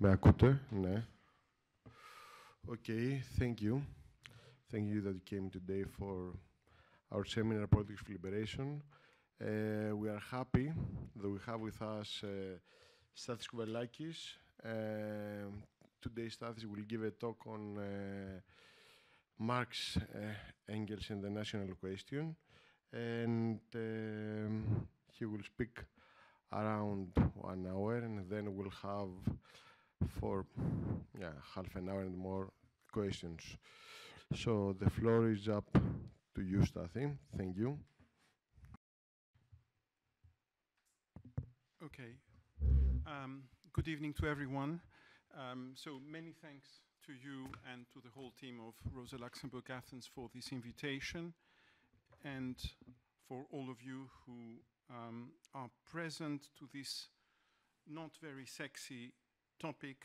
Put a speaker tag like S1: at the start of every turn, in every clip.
S1: Με ακούτε? Ναι. Okay, thank you. Thank you that you came today for our seminar, Politics of Liberation. We are happy that we have with us Stathis Kouvelakis. Today, Stathis will give a talk on Marx, Engels, and the national question. And he will speak around 1 hour, and then we'll have for half an hour and more questions. So the floor is up to you, Stathis. Thank you.
S2: Okay. Good evening to everyone. So many thanks to you and to the whole team of Rosa Luxemburg Athens for this invitation, and for all of you who are present to this not very sexy topic,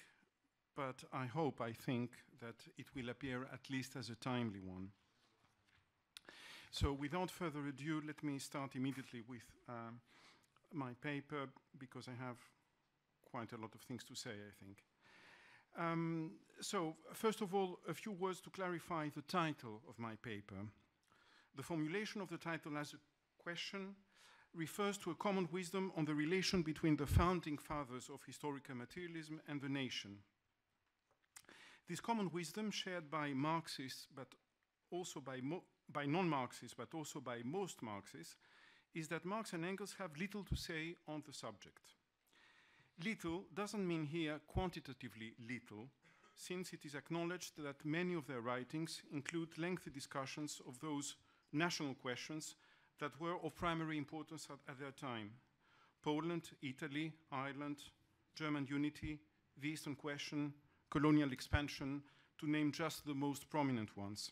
S2: but I think that it will appear at least as a timely one. So without further ado, let me start immediately with my paper, because I have quite a lot of things to say, I think. So first of all, a few words to clarify the title of my paper. The formulation of the title as a question refers to a common wisdom on the relation between the founding fathers of historical materialism and the nation. This common wisdom, shared by Marxists, but also by non-Marxists, but also by most Marxists, is that Marx and Engels have little to say on the subject. Little doesn't mean here quantitatively little, since it is acknowledged that many of their writings include lengthy discussions of those national questions that were of primary importance at their time: Poland, Italy, Ireland, German unity, the Eastern question, colonial expansion, to name just the most prominent ones.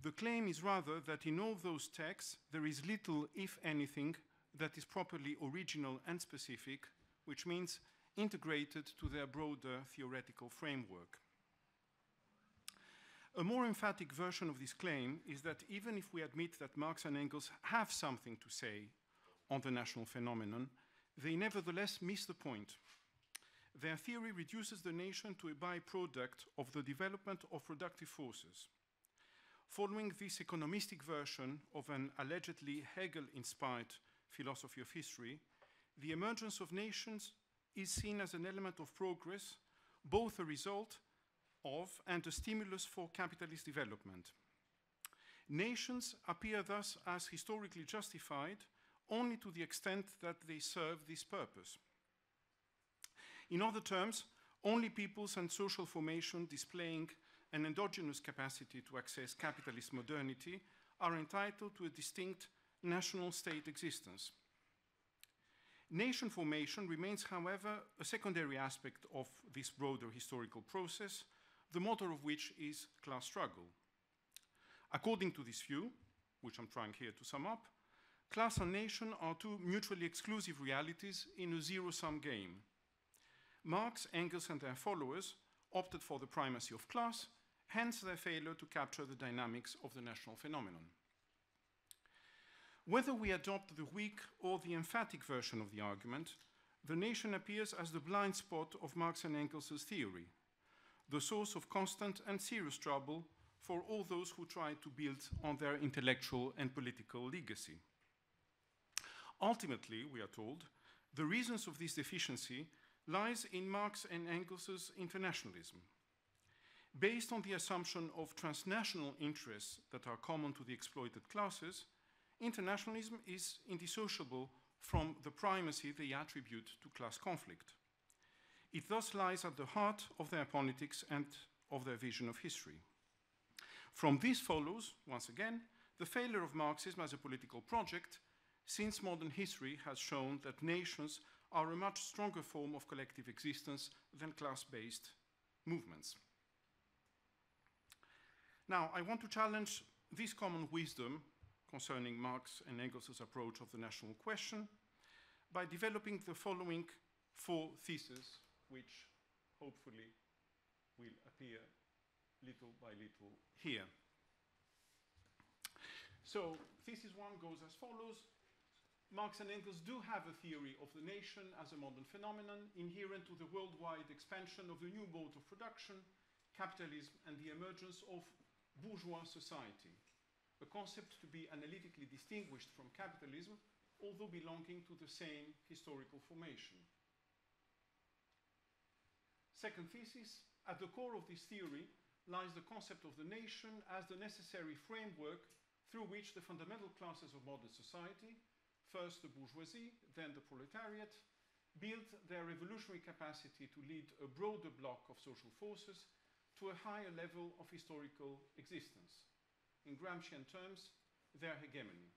S2: The claim is rather that in all those texts there is little, if anything, that is properly original and specific, which means integrated to their broader theoretical framework. A more emphatic version of this claim is that even if we admit that Marx and Engels have something to say on the national phenomenon, they nevertheless miss the point. Their theory reduces the nation to a byproduct of the development of productive forces. Following this economistic version of an allegedly Hegel-inspired philosophy of history, the emergence of nations is seen as an element of progress, both a result of and a stimulus for capitalist development. Nations appear thus as historically justified only to the extent that they serve this purpose. In other terms, only peoples and social formation displaying an endogenous capacity to access capitalist modernity are entitled to a distinct national state existence. Nation formation remains, however, a secondary aspect of this broader historical process, the motor of which is class struggle. According to this view, which I'm trying here to sum up, class and nation are two mutually exclusive realities in a zero-sum game. Marx, Engels, and their followers opted for the primacy of class, hence their failure to capture the dynamics of the national phenomenon. Whether we adopt the weak or the emphatic version of the argument, the nation appears as the blind spot of Marx and Engels' theory, the source of constant and serious trouble for all those who try to build on their intellectual and political legacy. Ultimately, we are told, the reasons of this deficiency lies in Marx and Engels' internationalism. Based on the assumption of transnational interests that are common to the exploited classes, internationalism is indissociable from the primacy they attribute to class conflict. It thus lies at the heart of their politics and of their vision of history. From this follows, once again, the failure of Marxism as a political project, since modern history has shown that nations are a much stronger form of collective existence than class-based movements. Now, I want to challenge this common wisdom concerning Marx and Engels' approach of the national question by developing the following 4 theses, which hopefully will appear little by little here. So thesis 1 goes as follows. Marx and Engels do have a theory of the nation as a modern phenomenon inherent to the worldwide expansion of a new mode of production, capitalism, and the emergence of bourgeois society, a concept to be analytically distinguished from capitalism, although belonging to the same historical formation. Second thesis, at the core of this theory lies the concept of the nation as the necessary framework through which the fundamental classes of modern society, first the bourgeoisie, then the proletariat, built their revolutionary capacity to lead a broader block of social forces to a higher level of historical existence. In Gramscian terms, their hegemony.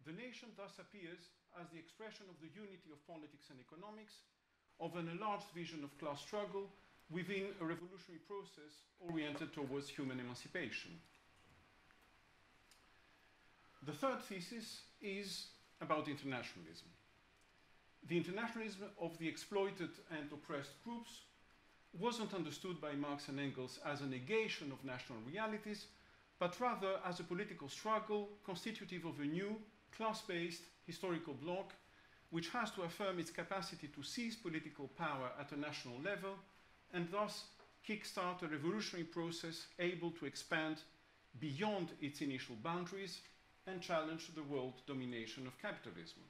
S2: The nation thus appears as the expression of the unity of politics and economics, of an enlarged vision of class struggle within a revolutionary process oriented towards human emancipation. The third thesis is about internationalism. The internationalism of the exploited and oppressed groups wasn't understood by Marx and Engels as a negation of national realities, but rather as a political struggle constitutive of a new class-based historical bloc which has to affirm its capacity to seize political power at a national level and thus kickstart a revolutionary process able to expand beyond its initial boundaries and challenge the world domination of capitalism.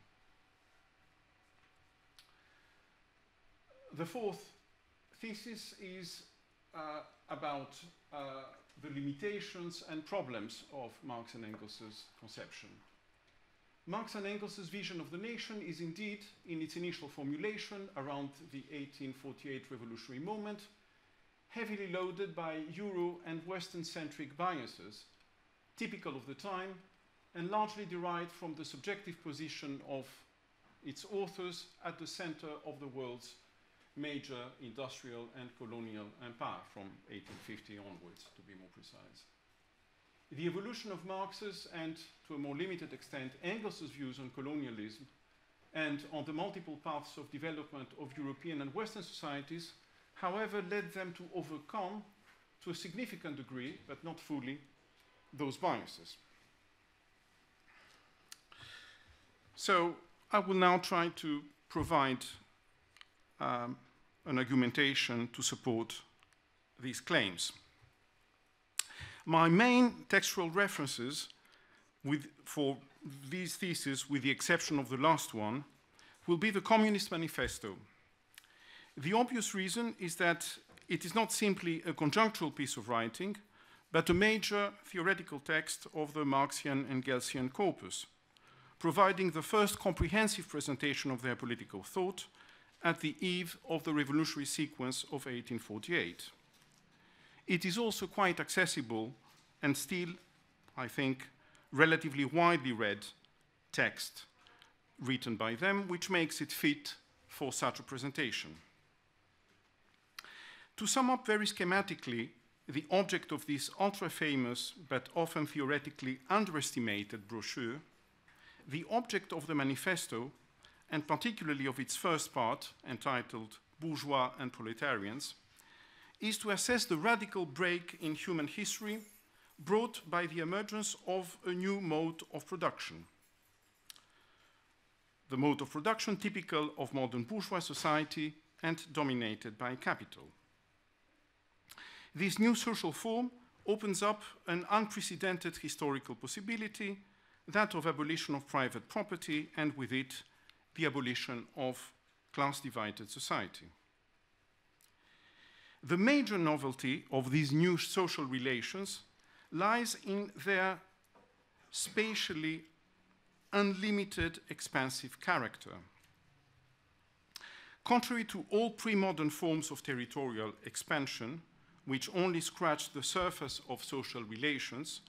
S2: The fourth thesis is about the limitations and problems of Marx and Engels' conception. Marx and Engels' vision of the nation is indeed, in its initial formulation around the 1848 revolutionary moment, heavily loaded by Euro and Western-centric biases, typical of the time, and largely derived from the subjective position of its authors at the center of the world's major industrial and colonial empire from 1850 onwards, to be more precise. The evolution of Marx's and, to a more limited extent, Engels' views on colonialism and on the multiple paths of development of European and Western societies, however, led them to overcome, to a significant degree, but not fully, those biases. So I will now try to provide an argumentation to support these claims. My main textual references for these theses, with the exception of the last one, will be the Communist Manifesto. The obvious reason is that it is not simply a conjunctural piece of writing, but a major theoretical text of the Marxian and Engelsian corpus, providing the first comprehensive presentation of their political thought at the eve of the revolutionary sequence of 1848. It is also quite accessible and still, I think, relatively widely read text written by them, which makes it fit for such a presentation. To sum up very schematically, the object of this ultra-famous but often theoretically underestimated brochure, the object of the manifesto, and particularly of its first part, entitled Bourgeois and Proletarians, is to assess the radical break in human history brought by the emergence of a new mode of production. The mode of production typical of modern bourgeois society and dominated by capital. This new social form opens up an unprecedented historical possibility, that of abolition of private property, and with it, the abolition of class-divided society. The major novelty of these new social relations lies in their spatially unlimited, expansive character. Contrary to all pre-modern forms of territorial expansion, which only scratch the surface of social relations,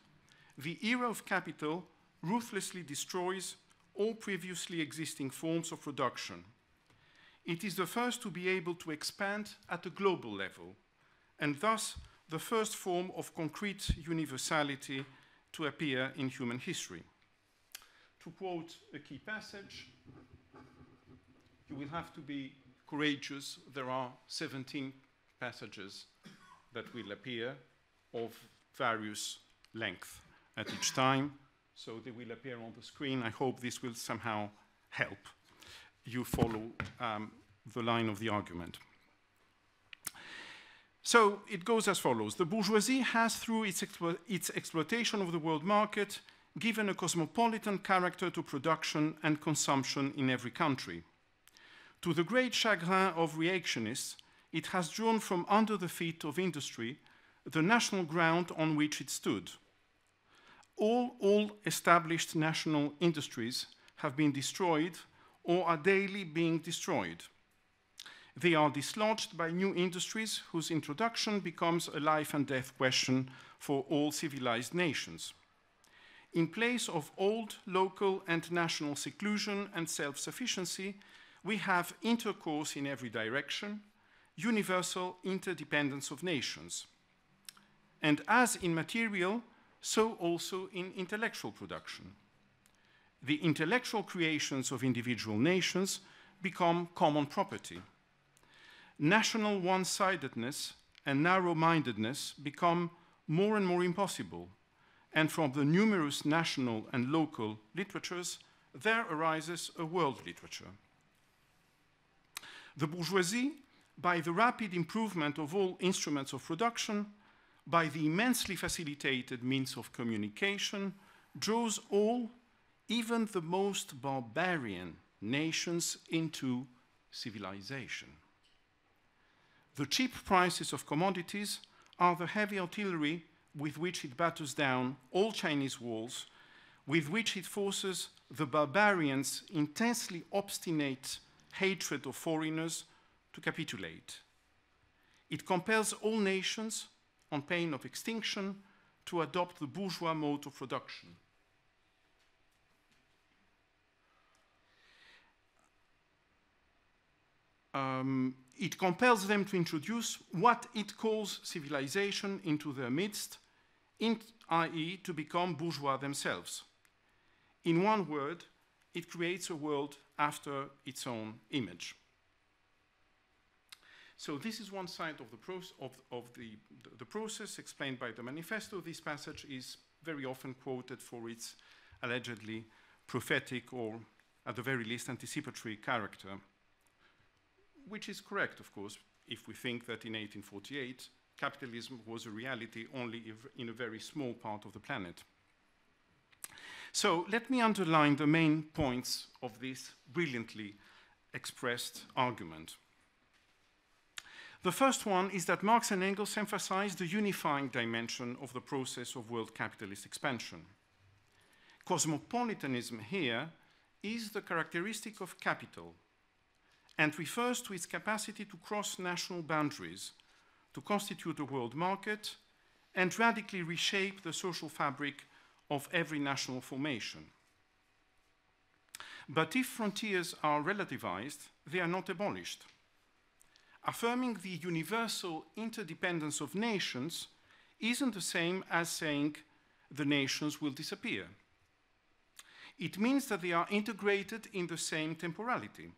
S2: the era of capital ruthlessly destroys all previously existing forms of production. It is the first to be able to expand at a global level, and thus the first form of concrete universality to appear in human history. To quote a key passage, you will have to be courageous. There are 17 passages that will appear of various length at each time, So they will appear on the screen. I hope this will somehow help you follow the line of the argument. So it goes as follows. The bourgeoisie has, through its exploitation of the world market, given a cosmopolitan character to production and consumption in every country. To the great chagrin of reactionists, it has drawn from under the feet of industry the national ground on which it stood. All established national industries have been destroyed or are daily being destroyed. They are dislodged by new industries whose introduction becomes a life and death question for all civilized nations. In place of old local and national seclusion and self-sufficiency, we have intercourse in every direction, universal interdependence of nations. And as in material, so also in intellectual production. The intellectual creations of individual nations become common property. National one-sidedness and narrow-mindedness become more and more impossible, and from the numerous national and local literatures, there arises a world literature. The bourgeoisie, by the rapid improvement of all instruments of production, by the immensely facilitated means of communication, draws all, even the most barbarian nations into civilization. The cheap prices of commodities are the heavy artillery with which it batters down all Chinese walls, with which it forces the barbarians' intensely obstinate hatred of foreigners to capitulate. It compels all nations, on pain of extinction, to adopt the bourgeois mode of production. It compels them to introduce what it calls civilization into their midst, i.e., to become bourgeois themselves. In one word, it creates a world after its own image. So this is one side of the process explained by the manifesto. This passage is very often quoted for its allegedly prophetic or, at the very least, anticipatory character, which is correct, of course, if we think that in 1848, capitalism was a reality only in a very small part of the planet. So let me underline the main points of this brilliantly expressed argument. The first one is that Marx and Engels emphasize the unifying dimension of the process of world capitalist expansion. Cosmopolitanism here is the characteristic of capital and refers to its capacity to cross national boundaries, to constitute a world market, and radically reshape the social fabric of every national formation. But if frontiers are relativized, they are not abolished. Affirming the universal interdependence of nations isn't the same as saying the nations will disappear. It means that they are integrated in the same temporality.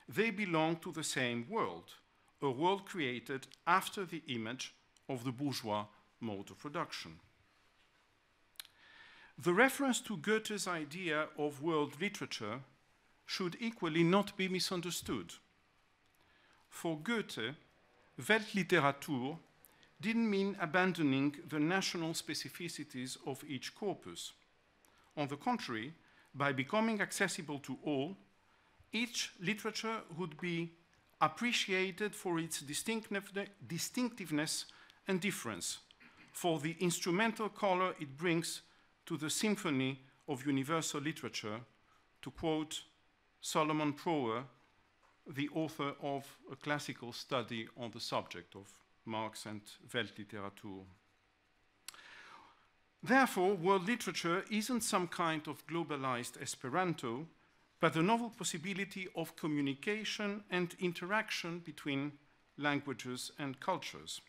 S2: They belong to the same world, a world created after the image of the bourgeois mode of production. The reference to Goethe's idea of world literature should equally not be misunderstood. For Goethe, Weltliteratur didn't mean abandoning the national specificities of each corpus. On the contrary, by becoming accessible to all, each literature would be appreciated for its distinctiveness and difference, for the instrumental color it brings to the symphony of universal literature, to quote Solomon Prower, the author of a classical study on the subject of Marx and Weltliteratur. Therefore, world literature isn't some kind of globalized Esperanto, but the novel possibility of communication and interaction between languages and cultures.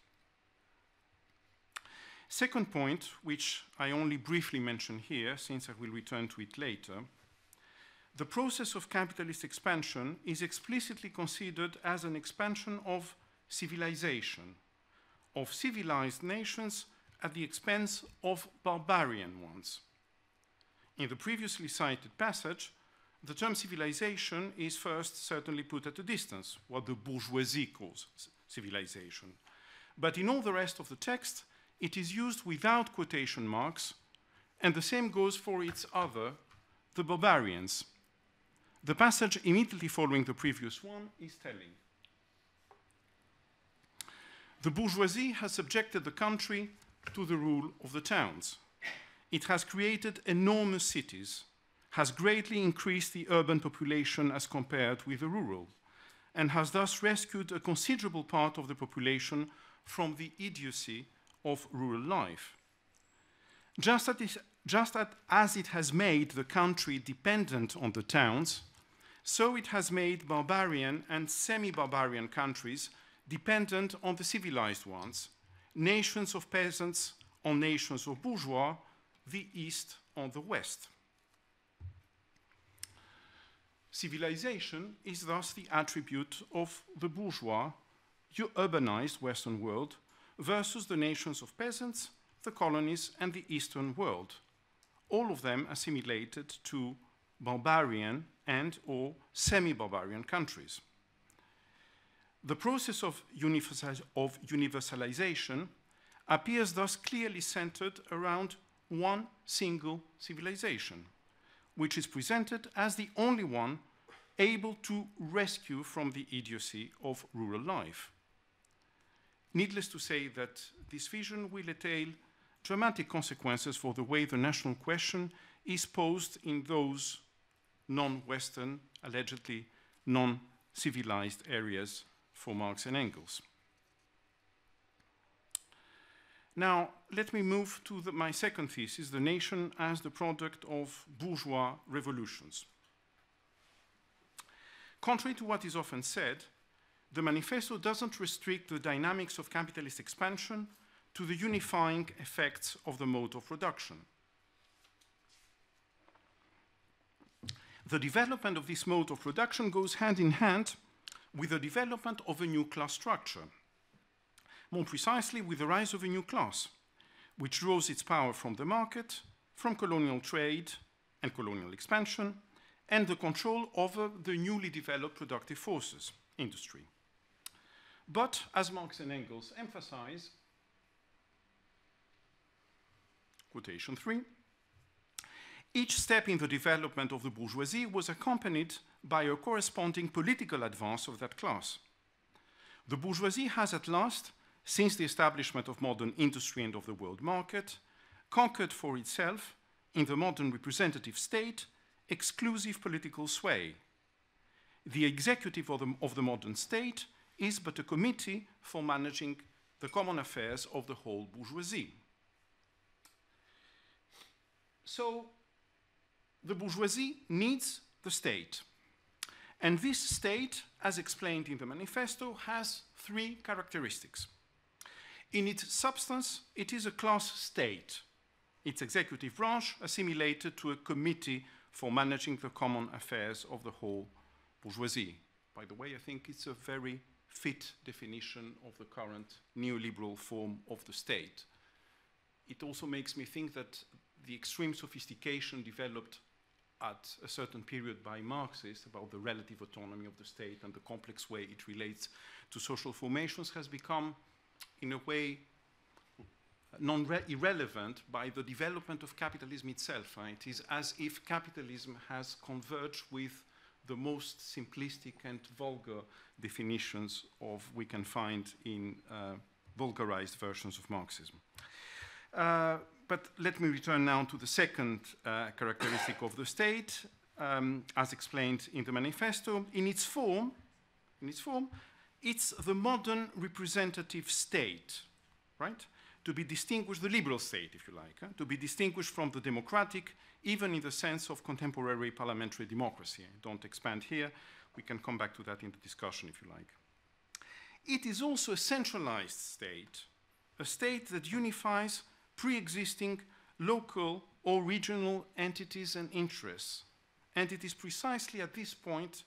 S2: Second point, which I only briefly mention here, since I will return to it later, the process of capitalist expansion is explicitly considered as an expansion of civilization, of civilized nations at the expense of barbarian ones. In the previously cited passage, the term civilization is first certainly put at a distance, what the bourgeoisie calls civilization. But in all the rest of the text, it is used without quotation marks, and the same goes for its other, the barbarians. The passage immediately following the previous one is telling. The bourgeoisie has subjected the country to the rule of the towns. It has created enormous cities, has greatly increased the urban population as compared with the rural, and has thus rescued a considerable part of the population from the idiocy of rural life. Just as it has made the country dependent on the towns, so it has made barbarian and semi-barbarian countries dependent on the civilized ones, nations of peasants on nations of bourgeois, the East on the West. Civilization is thus the attribute of the bourgeois, urbanized Western world, versus the nations of peasants, the colonies, and the Eastern world, all of them assimilated to barbarian and or semi-barbarian countries. The process of universalization appears thus clearly centered around one single civilization, which is presented as the only one able to rescue from the idiocy of rural life. Needless to say that this vision will entail dramatic consequences for the way the national question is posed in those non-Western, allegedly non-civilized areas for Marx and Engels. Now, let me move to my second thesis, the nation as the product of bourgeois revolutions. Contrary to what is often said, the manifesto doesn't restrict the dynamics of capitalist expansion to the unifying effects of the mode of production. The development of this mode of production goes hand in hand with the development of a new class structure. More precisely, with the rise of a new class, which draws its power from the market, from colonial trade and colonial expansion, and the control over the newly developed productive forces, industry. But, as Marx and Engels emphasize, quotation 3, each step in the development of the bourgeoisie was accompanied by a corresponding political advance of that class. The bourgeoisie has at last, since the establishment of modern industry and of the world market, conquered for itself, in the modern representative state, exclusive political sway. The executive of the modern state is but a committee for managing the common affairs of the whole bourgeoisie. So, the bourgeoisie needs the state. And this state, as explained in the manifesto, has three characteristics. In its substance, it is a class state, its executive branch assimilated to a committee for managing the common affairs of the whole bourgeoisie. By the way, I think it's a very fit definition of the current neoliberal form of the state. It also makes me think that the extreme sophistication developed at a certain period by Marxists about the relative autonomy of the state and the complex way it relates to social formations has become, in a way, irrelevant by the development of capitalism itself. Right? It is as if capitalism has converged with the most simplistic and vulgar definitions of we can find in vulgarized versions of Marxism. But let me return now to the second characteristic of the state, as explained in the manifesto. In its form, it's the modern representative state, right? To be distinguished, the liberal state, if you like, to be distinguished from the democratic, even in the sense of contemporary parliamentary democracy. I don't expand here. We can come back to that in the discussion, if you like. It is also a centralized state, a state that unifies pre-existing local or regional entities and interests. And it is precisely at this point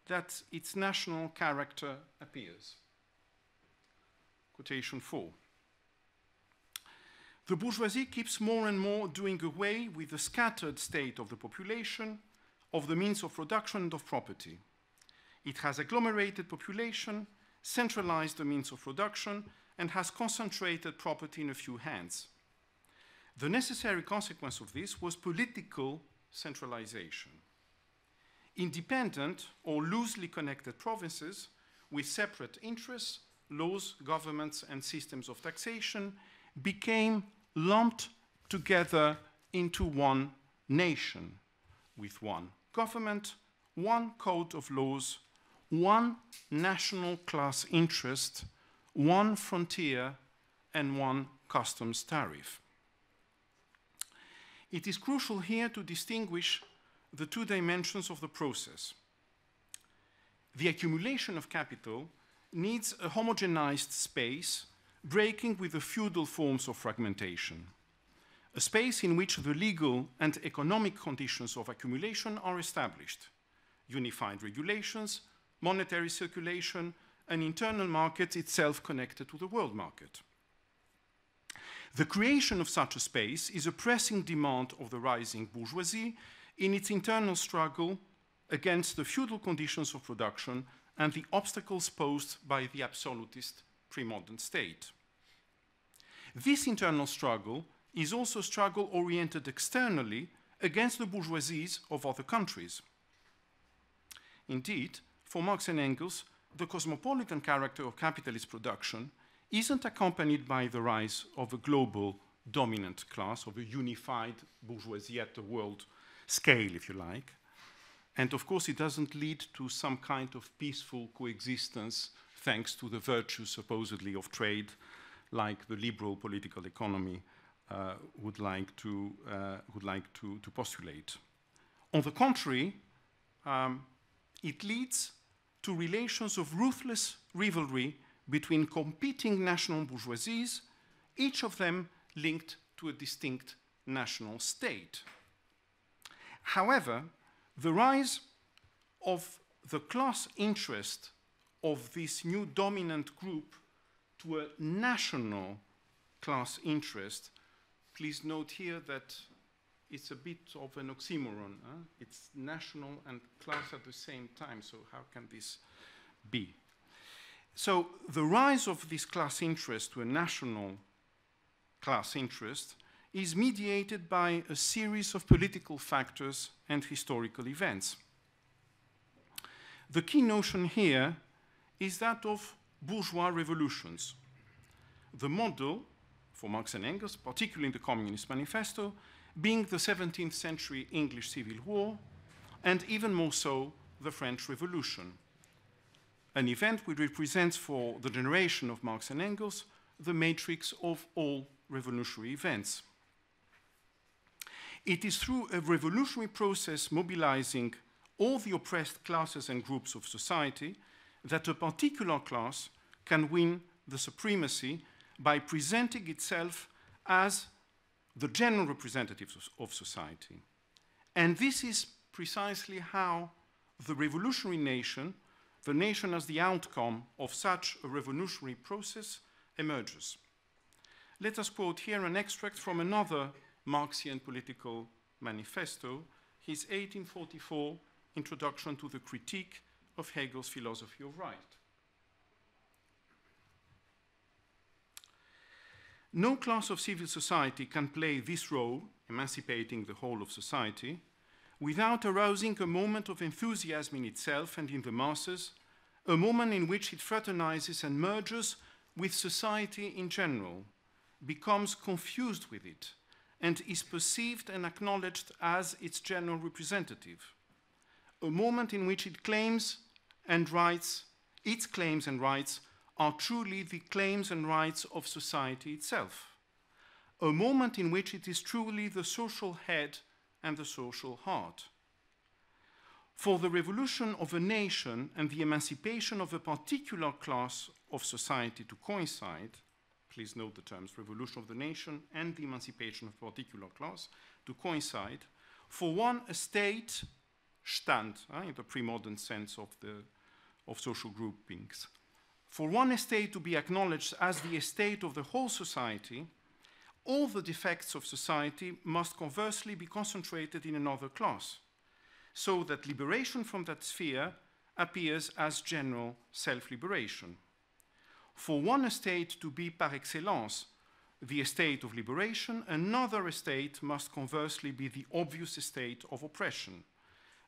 S2: that its national character appears. Quotation 4. the bourgeoisie keeps more and more doing away with the scattered state of the population, of the means of production and of property. It has agglomerated population, centralized the means of production, and has concentrated property in a few hands. The necessary consequence of this was political centralization. Independent or loosely connected provinces with separate interests, laws, governments, and systems of taxation became lumped together into one nation, with one government, one code of laws, one national class interest, one frontier, and one customs tariff. It is crucial here to distinguish the two dimensions of the process. The accumulation of capital needs a homogenized space, breaking with the feudal forms of fragmentation, a space in which the legal and economic conditions of accumulation are established, unified regulations, monetary circulation, an internal market itself connected to the world market. The creation of such a space is a pressing demand of the rising bourgeoisie in its internal struggle against the feudal conditions of production and the obstacles posed by the absolutist pre-modern state. This internal struggle is also a struggle oriented externally against the bourgeoisies of other countries. Indeed, for Marx and Engels, the cosmopolitan character of capitalist production isn't accompanied by the rise of a global dominant class, of a unified bourgeoisie at the world scale, if you like. And of course, it doesn't lead to some kind of peaceful coexistence thanks to the virtues, supposedly, of trade, like the liberal political economy would like to postulate. On the contrary, it leads to relations of ruthless rivalry between competing national bourgeoisies, each of them linked to a distinct national state. However, the rise of the class interest of this new dominant group to a national class interest, please note here that it's a bit of an oxymoron. It's national and class at the same time, so how can this be? So the rise of this class interest to a national class interest is mediated by a series of political factors and historical events. The key notion here is that of bourgeois revolutions. The model for Marx and Engels, particularly in the Communist Manifesto, being the 17th century English Civil War, and even more so, the French Revolution, an event which represents for the generation of Marx and Engels the matrix of all revolutionary events. It is through a revolutionary process mobilizing all the oppressed classes and groups of society that a particular class can win the supremacy by presenting itself as the general representative of society. And this is precisely how the revolutionary nation, the nation as the outcome of such a revolutionary process, emerges. Let us quote here an extract from another Marxian political manifesto, his 1844 Introduction to the Critique of Hegel's Philosophy of Right. No class of civil society can play this role, emancipating the whole of society, without arousing a moment of enthusiasm in itself and in the masses, a moment in which it fraternizes and merges with society in general, becomes confused with it, and is perceived and acknowledged as its general representative. A moment in which its claims and rights are truly the claims and rights of society itself. A moment in which it is truly the social head and the social heart. For the revolution of a nation and the emancipation of a particular class of society to coincide, please note the terms revolution of the nation and the emancipation of a particular class to coincide, for one, a state, Stand, in the pre-modern sense of social groupings, for one estate to be acknowledged as the estate of the whole society, all the defects of society must conversely be concentrated in another class, so that liberation from that sphere appears as general self-liberation. For one estate to be par excellence the estate of liberation, another estate must conversely be the obvious estate of oppression.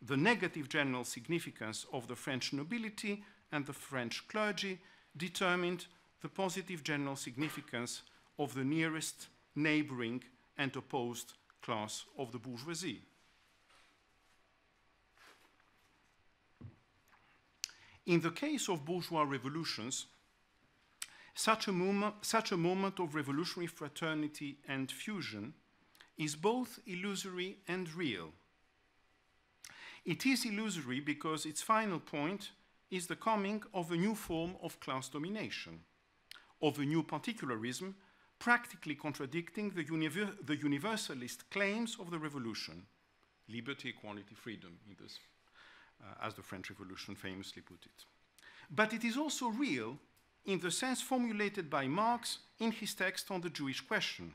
S2: The negative general significance of the French nobility and the French clergy determined the positive general significance of the nearest neighboring and opposed class of the bourgeoisie. In the case of bourgeois revolutions, such a moment of revolutionary fraternity and fusion is both illusory and real. It is illusory because its final point is the coming of a new form of class domination, of a new particularism practically contradicting the universalist claims of the revolution, liberty, equality, freedom, as the French Revolution famously put it. But it is also real in the sense formulated by Marx in his text on the Jewish question.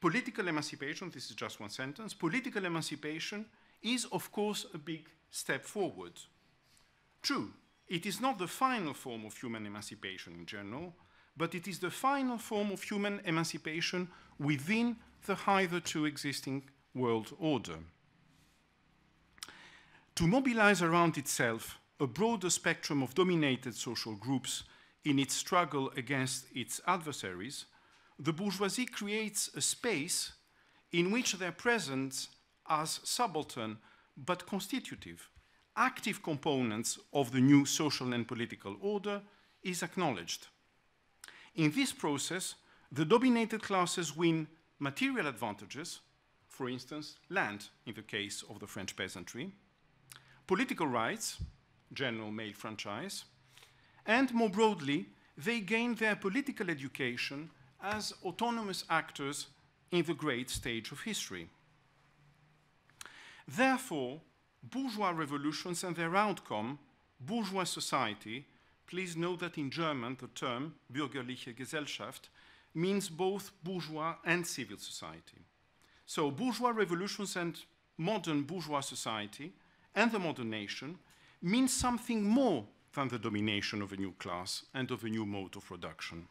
S2: Political emancipation, this is just one sentence, political emancipation is of course a big step forward. True, it is not the final form of human emancipation in general, but it is the final form of human emancipation within the hitherto existing world order. To mobilize around itself a broader spectrum of dominated social groups in its struggle against its adversaries, the bourgeoisie creates a space in which their presence as subaltern but constitutive, active components of the new social and political order is acknowledged. In this process, the dominated classes win material advantages, for instance, land in the case of the French peasantry, political rights, general male franchise, and more broadly, they gain their political education as autonomous actors in the great stage of history. Therefore, bourgeois revolutions and their outcome, bourgeois society, please note that in German the term bürgerliche Gesellschaft means both bourgeois and civil society. So bourgeois revolutions and modern bourgeois society and the modern nation means something more than the domination of a new class and of a new mode of production.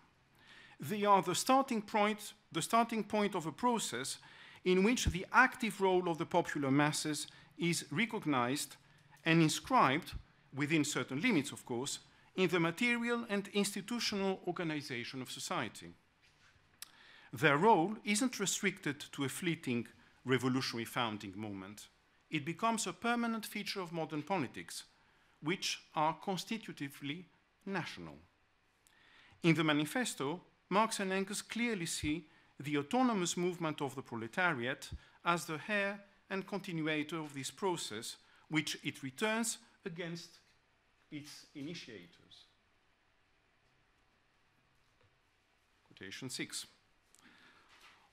S2: They are the starting point of a process in which the active role of the popular masses is recognized and inscribed, within certain limits of course, in the material and institutional organization of society. Their role isn't restricted to a fleeting revolutionary founding moment. It becomes a permanent feature of modern politics, which are constitutively national. In the manifesto, Marx and Engels clearly see the autonomous movement of the proletariat as the heir and continuator of this process, which it returns against its initiators. Quotation 6.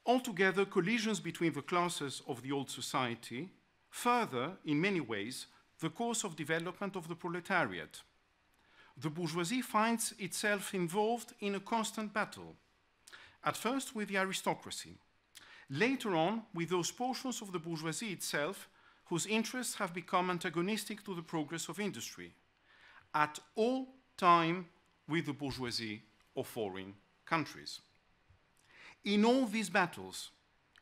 S2: Altogether, collisions between the classes of the old society further, in many ways, the course of development of the proletariat. The bourgeoisie finds itself involved in a constant battle, at first with the aristocracy, later on with those portions of the bourgeoisie itself whose interests have become antagonistic to the progress of industry, at all time with the bourgeoisie of foreign countries. In all these battles,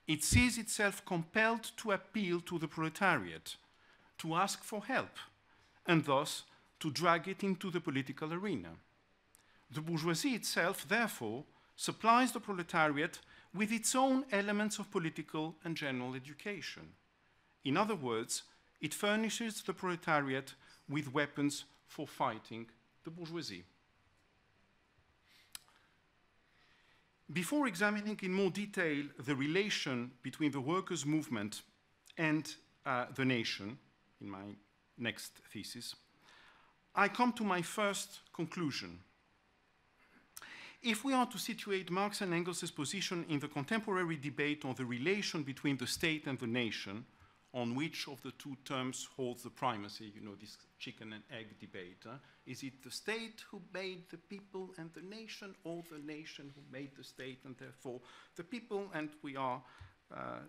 S2: it sees itself compelled to appeal to the proletariat, to ask for help, and thus to drag it into the political arena. The bourgeoisie itself, therefore, supplies the proletariat with its own elements of political and general education. In other words, it furnishes the proletariat with weapons for fighting the bourgeoisie. Before examining in more detail the relation between the workers' movement and the nation, in my next thesis, I come to my first conclusion. If we are to situate Marx and Engels' position in the contemporary debate on the relation between the state and the nation, on which of the two terms holds the primacy, you know, this chicken and egg debate. Is it the state who made the people and the nation, or the nation who made the state and therefore the people? And we are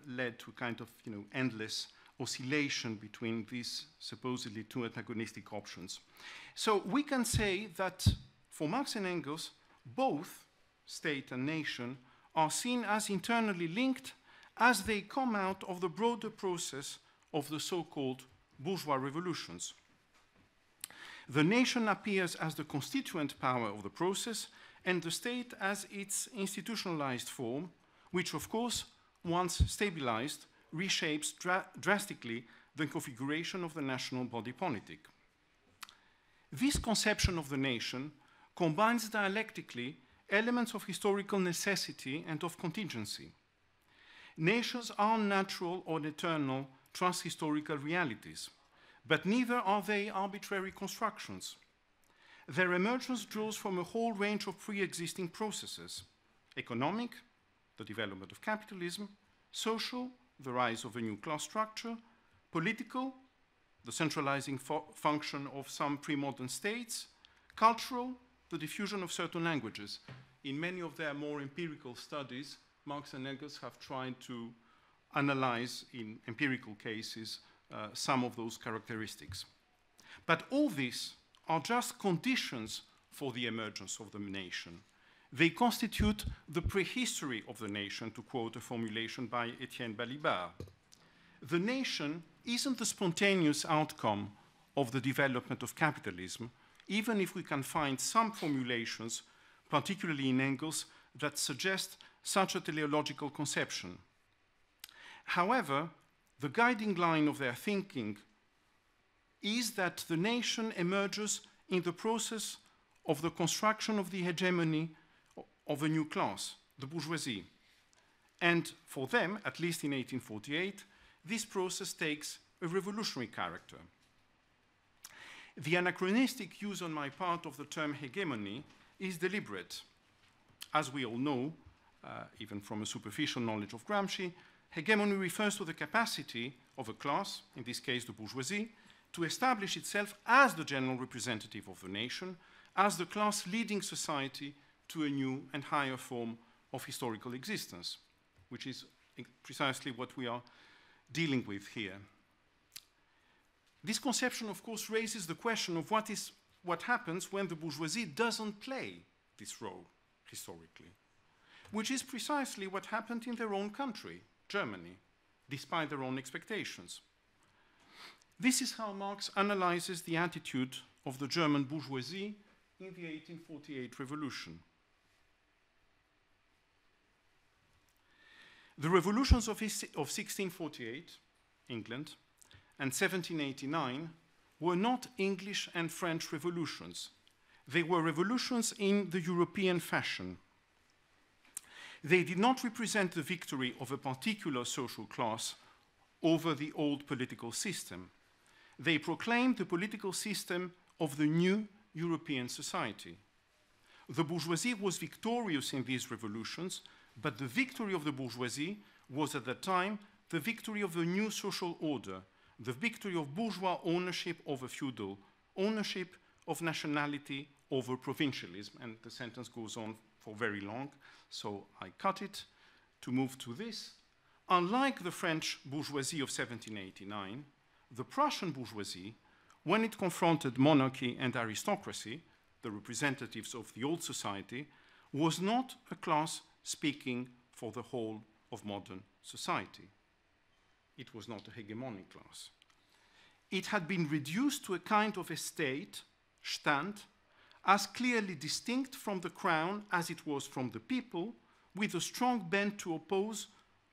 S2: led to kind of, you know, endless oscillation between these supposedly two antagonistic options. So we can say that for Marx and Engels, both state and nation are seen as internally linked as they come out of the broader process of the so-called bourgeois revolutions. The nation appears as the constituent power of the process, and the state as its institutionalized form, which of course, once stabilized, reshapes drastically the configuration of the national body politic. This conception of the nation combines dialectically elements of historical necessity and of contingency. Nations are natural or eternal trans-historical realities, but neither are they arbitrary constructions. Their emergence draws from a whole range of pre-existing processes: economic, the development of capitalism; social, the rise of a new class structure; political, the centralizing function of some pre-modern states; cultural, the diffusion of certain languages. In many of their more empirical studies, Marx and Engels have tried to analyze in empirical cases some of those characteristics. But all these are just conditions for the emergence of the nation. They constitute the prehistory of the nation, to quote a formulation by Etienne Balibar. The nation isn't the spontaneous outcome of the development of capitalism, even if we can find some formulations, particularly in Engels, that suggest such a teleological conception. However, the guiding line of their thinking is that the nation emerges in the process of the construction of the hegemony of a new class, the bourgeoisie. And for them, at least in 1848, this process takes a revolutionary character. The anachronistic use on my part of the term hegemony is deliberate. As we all know, even from a superficial knowledge of Gramsci, hegemony refers to the capacity of a class, in this case the bourgeoisie, to establish itself as the general representative of the nation, as the class leading society to a new and higher form of historical existence, which is precisely what we are dealing with here. This conception, of course, raises the question of what happens when the bourgeoisie doesn't play this role historically, which is precisely what happened in their own country, Germany, despite their own expectations. This is how Marx analyzes the attitude of the German bourgeoisie in the 1848 revolution. The revolutions of 1648, England, and 1789 were not English and French revolutions. They were revolutions in the European fashion. They did not represent the victory of a particular social class over the old political system. They proclaimed the political system of the new European society. The bourgeoisie was victorious in these revolutions, but the victory of the bourgeoisie was at that time the victory of a new social order, the victory of bourgeois ownership over feudal ownership, of nationality over provincialism. And the sentence goes on for very long, so I cut it to move to this. Unlike the French bourgeoisie of 1789, the Prussian bourgeoisie, when it confronted monarchy and aristocracy, the representatives of the old society, was not a class speaking for the whole of modern society. It was not a hegemonic class. It had been reduced to a kind of estate, Stand, as clearly distinct from the crown as it was from the people, with a strong bent to oppose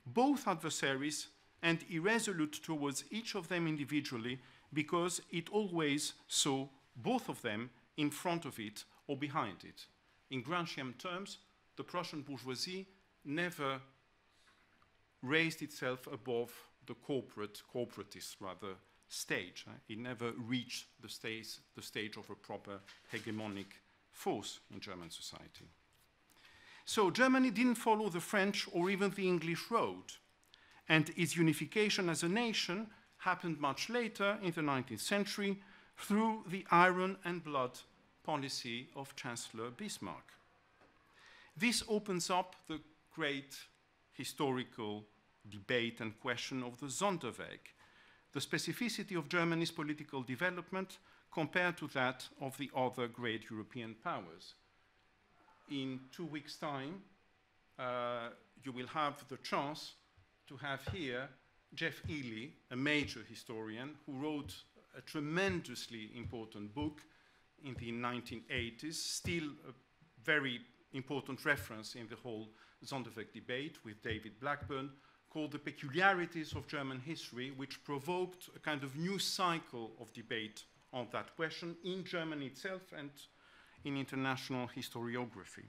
S2: both adversaries and irresolute towards each of them individually, because it always saw both of them in front of it or behind it. In Gramscian terms, the Prussian bourgeoisie never raised itself above the corporatist stage. It never reached the stage of a proper hegemonic force in German society. So Germany didn't follow the French or even the English road. and its unification as a nation happened much later in the 19th century through the iron and blood policy of Chancellor Bismarck. This opens up the great historical debate and question of the Sonderweg, the specificity of Germany's political development compared to that of the other great European powers. In 2 weeks' time, you will have the chance to have here Jeff Ely, a major historian who wrote a tremendously important book in the 1980s, still a very important reference in the whole Sonderweg debate with David Blackburn, called The Peculiarities of German History, which provoked a kind of new cycle of debate on that question in Germany itself and in international historiography.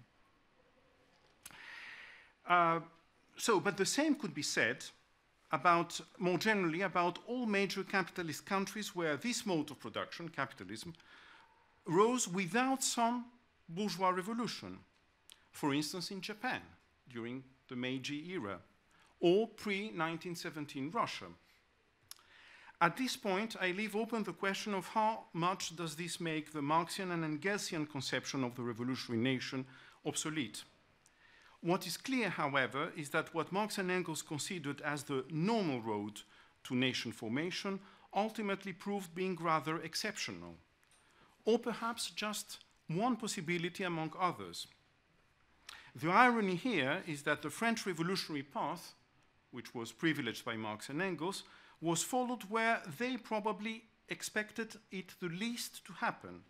S2: But the same could be said about, more generally, about all major capitalist countries where this mode of production, capitalism, rose without some bourgeois revolution. For instance, in Japan, during the Meiji era, or pre-1917 Russia. At this point, I leave open the question of how much does this make the Marxian and Engelsian conception of the revolutionary nation obsolete. What is clear, however, is that what Marx and Engels considered as the normal road to nation formation ultimately proved being rather exceptional, or perhaps just one possibility among others. The irony here is that the French revolutionary path, which was privileged by Marx and Engels, was followed where they probably expected it the least to happen,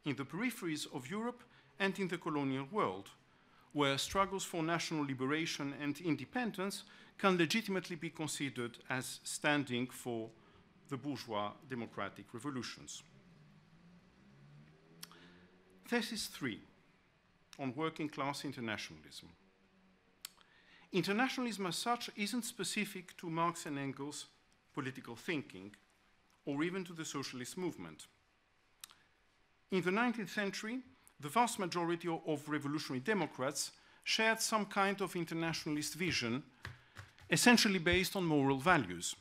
S2: in the peripheries of Europe and in the colonial world, where struggles for national liberation and independence can legitimately be considered as standing for the bourgeois democratic revolutions. Thesis 3, on working class internationalism. Internationalism as such isn't specific to Marx and Engels' political thinking, or even to the socialist movement. In the 19th century, the vast majority of revolutionary Democrats shared some kind of internationalist vision, essentially based on moral values: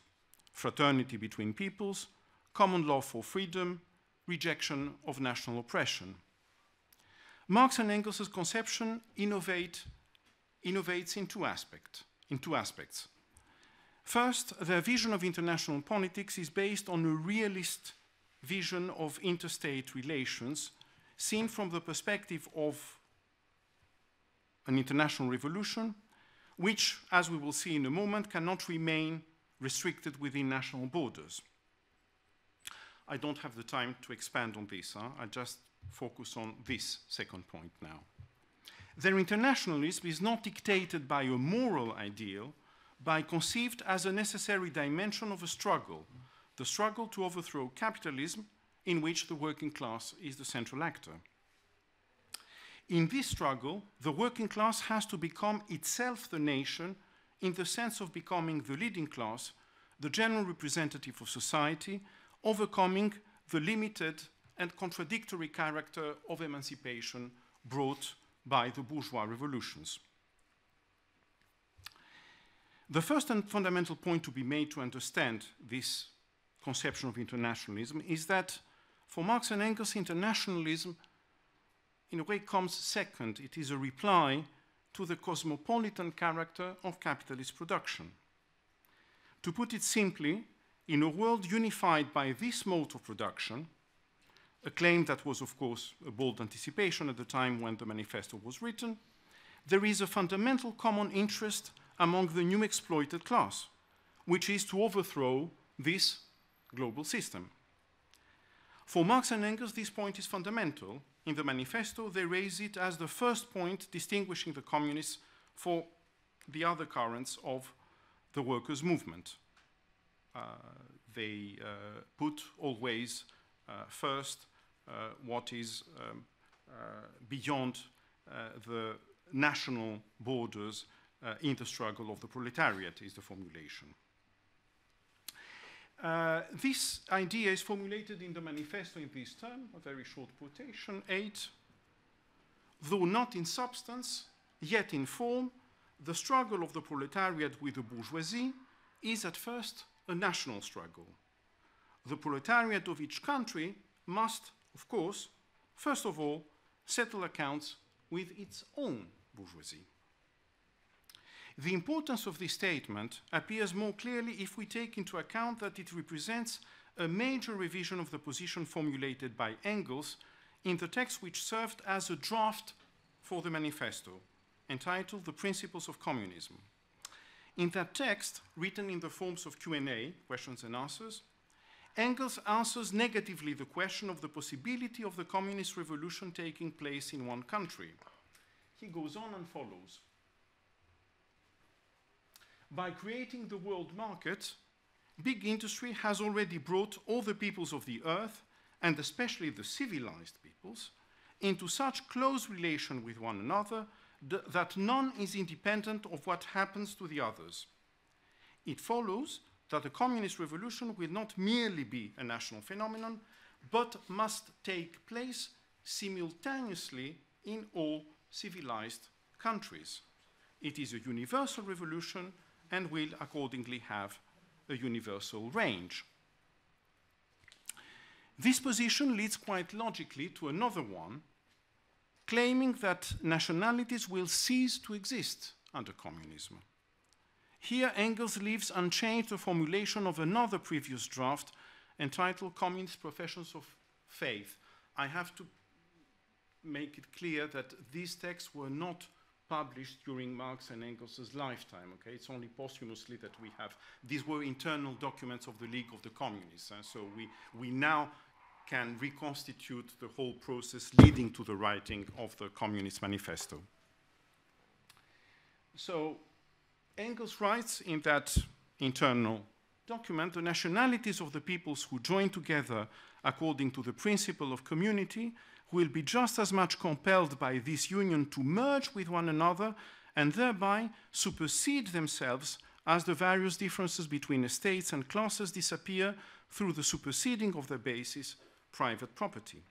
S2: fraternity between peoples, common law for freedom, rejection of national oppression. Marx and Engels' conception innovates in two aspects. First, their vision of international politics is based on a realist vision of interstate relations seen from the perspective of an international revolution, which, as we will see in a moment, cannot remain restricted within national borders. I don't have the time to expand on this. I just focus on this second point now. Their internationalism is not dictated by a moral ideal, but conceived as a necessary dimension of a struggle, the struggle to overthrow capitalism, in which the working class is the central actor. In this struggle, the working class has to become itself the nation in the sense of becoming the leading class, the general representative of society, overcoming the limited and contradictory character of emancipation brought by the bourgeois revolutions. The first and fundamental point to be made to understand this conception of internationalism is that for Marx and Engels, internationalism in a way comes second. It is a reply to the cosmopolitan character of capitalist production. To put it simply, in a world unified by this mode of production, a claim that was, of course, a bold anticipation at the time when the manifesto was written, there is a fundamental common interest among the new exploited class, which is to overthrow this global system. For Marx and Engels, this point is fundamental. In the manifesto, they raise it as the first point distinguishing the communists for the other currents of the workers' movement. They put always first what is beyond the national borders in the struggle of the proletariat, is the formulation. This idea is formulated in the manifesto in this term, a very short quotation, 8. Though not in substance, yet in form, the struggle of the proletariat with the bourgeoisie is at first a national struggle. The proletariat of each country must, of course, first of all, settle accounts with its own bourgeoisie. The importance of this statement appears more clearly if we take into account that it represents a major revision of the position formulated by Engels in the text which served as a draft for the manifesto, entitled The Principles of Communism. In that text, written in the forms of Q&A, questions and answers, Engels answers negatively the question of the possibility of the communist revolution taking place in one country. He goes on and follows. By creating the world market, big industry has already brought all the peoples of the earth, and especially the civilized peoples, into such close relation with one another that none is independent of what happens to the others. It follows that the communist revolution will not merely be a national phenomenon, but must take place simultaneously in all civilized countries. It is a universal revolution and will accordingly have a universal range. This position leads quite logically to another one, claiming that nationalities will cease to exist under communism. Here, Engels leaves unchanged the formulation of another previous draft entitled Communist Professions of Faith. I have to make it clear that these texts were not published during Marx and Engels' lifetime, okay? It's only posthumously that we have, these were internal documents of the League of the Communists, so we now can reconstitute the whole process leading to the writing of the Communist Manifesto. So Engels writes in that internal document, the nationalities of the peoples who join together according to the principle of community will be just as much compelled by this union to merge with one another and thereby supersede themselves as the various differences between estates and classes disappear through the superseding of their basis, private property.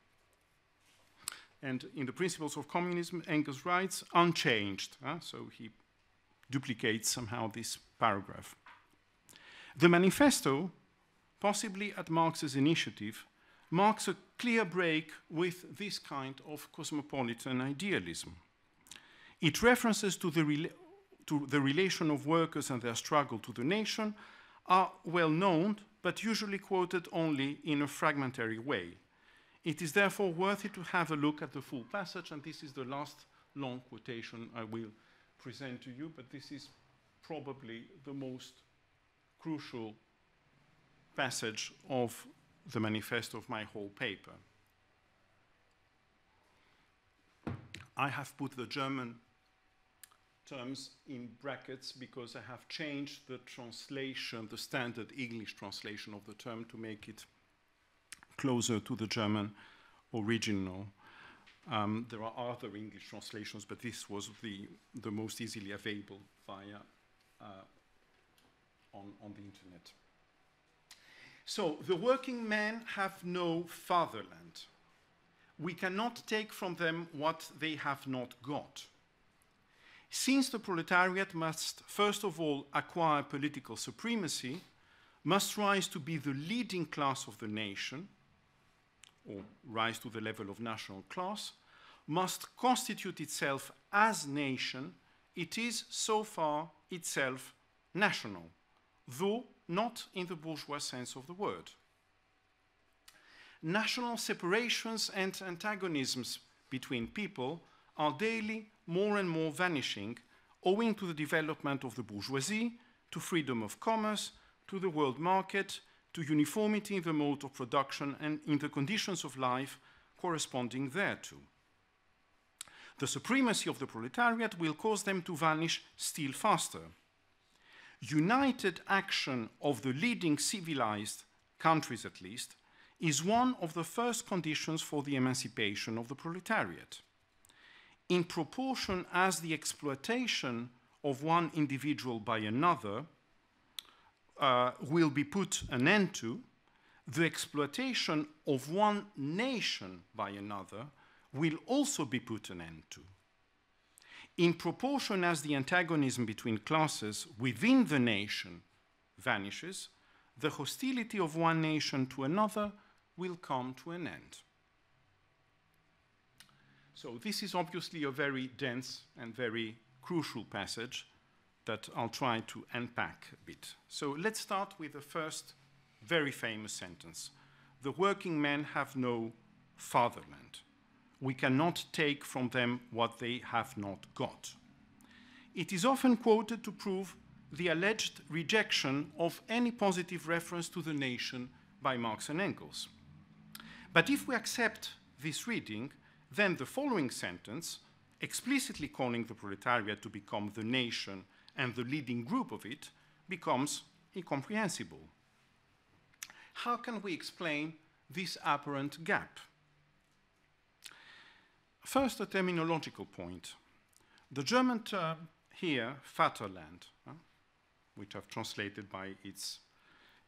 S2: And in the Principles of Communism, Engels writes, unchanged, so he duplicates somehow this paragraph. The manifesto, possibly at Marx's initiative, marks a clear break with this kind of cosmopolitan idealism. It references to the relation of workers and their struggle to the nation are well known, but usually quoted only in a fragmentary way. It is therefore worth it to have a look at the full passage, and this is the last long quotation I will present to you, but this is probably the most crucial passage of the manifesto of my whole paper. I have put the German terms in brackets because I have changed the translation, the standard English translation of the term to make it closer to the German original. There are other English translations, but this was the most easily available via on the internet. So the working men have no fatherland. We cannot take from them what they have not got. Since the proletariat must first of all acquire political supremacy, must rise to be the leading class of the nation, or rise to the level of national class, must constitute itself as nation, it is so far itself national, though not in the bourgeois sense of the word. National separations and antagonisms between people are daily more and more vanishing, owing to the development of the bourgeoisie, to freedom of commerce, to the world market, to uniformity in the mode of production and in the conditions of life corresponding thereto. The supremacy of the proletariat will cause them to vanish still faster. United action of the leading civilized countries, at least, is one of the first conditions for the emancipation of the proletariat. In proportion as the exploitation of one individual by another will be put an end to, the exploitation of one nation by another will also be put an end to. In proportion as the antagonism between classes within the nation vanishes, the hostility of one nation to another will come to an end. So this is obviously a very dense and very crucial passage that I'll try to unpack a bit. So let's start with the first very famous sentence. The working men have no fatherland. We cannot take from them what they have not got. It is often quoted to prove the alleged rejection of any positive reference to the nation by Marx and Engels. But if we accept this reading, then the following sentence, explicitly calling the proletariat to become the nation and the leading group of it, becomes incomprehensible. How can we explain this apparent gap? First, a terminological point. The German term here, Vaterland, which I've translated by its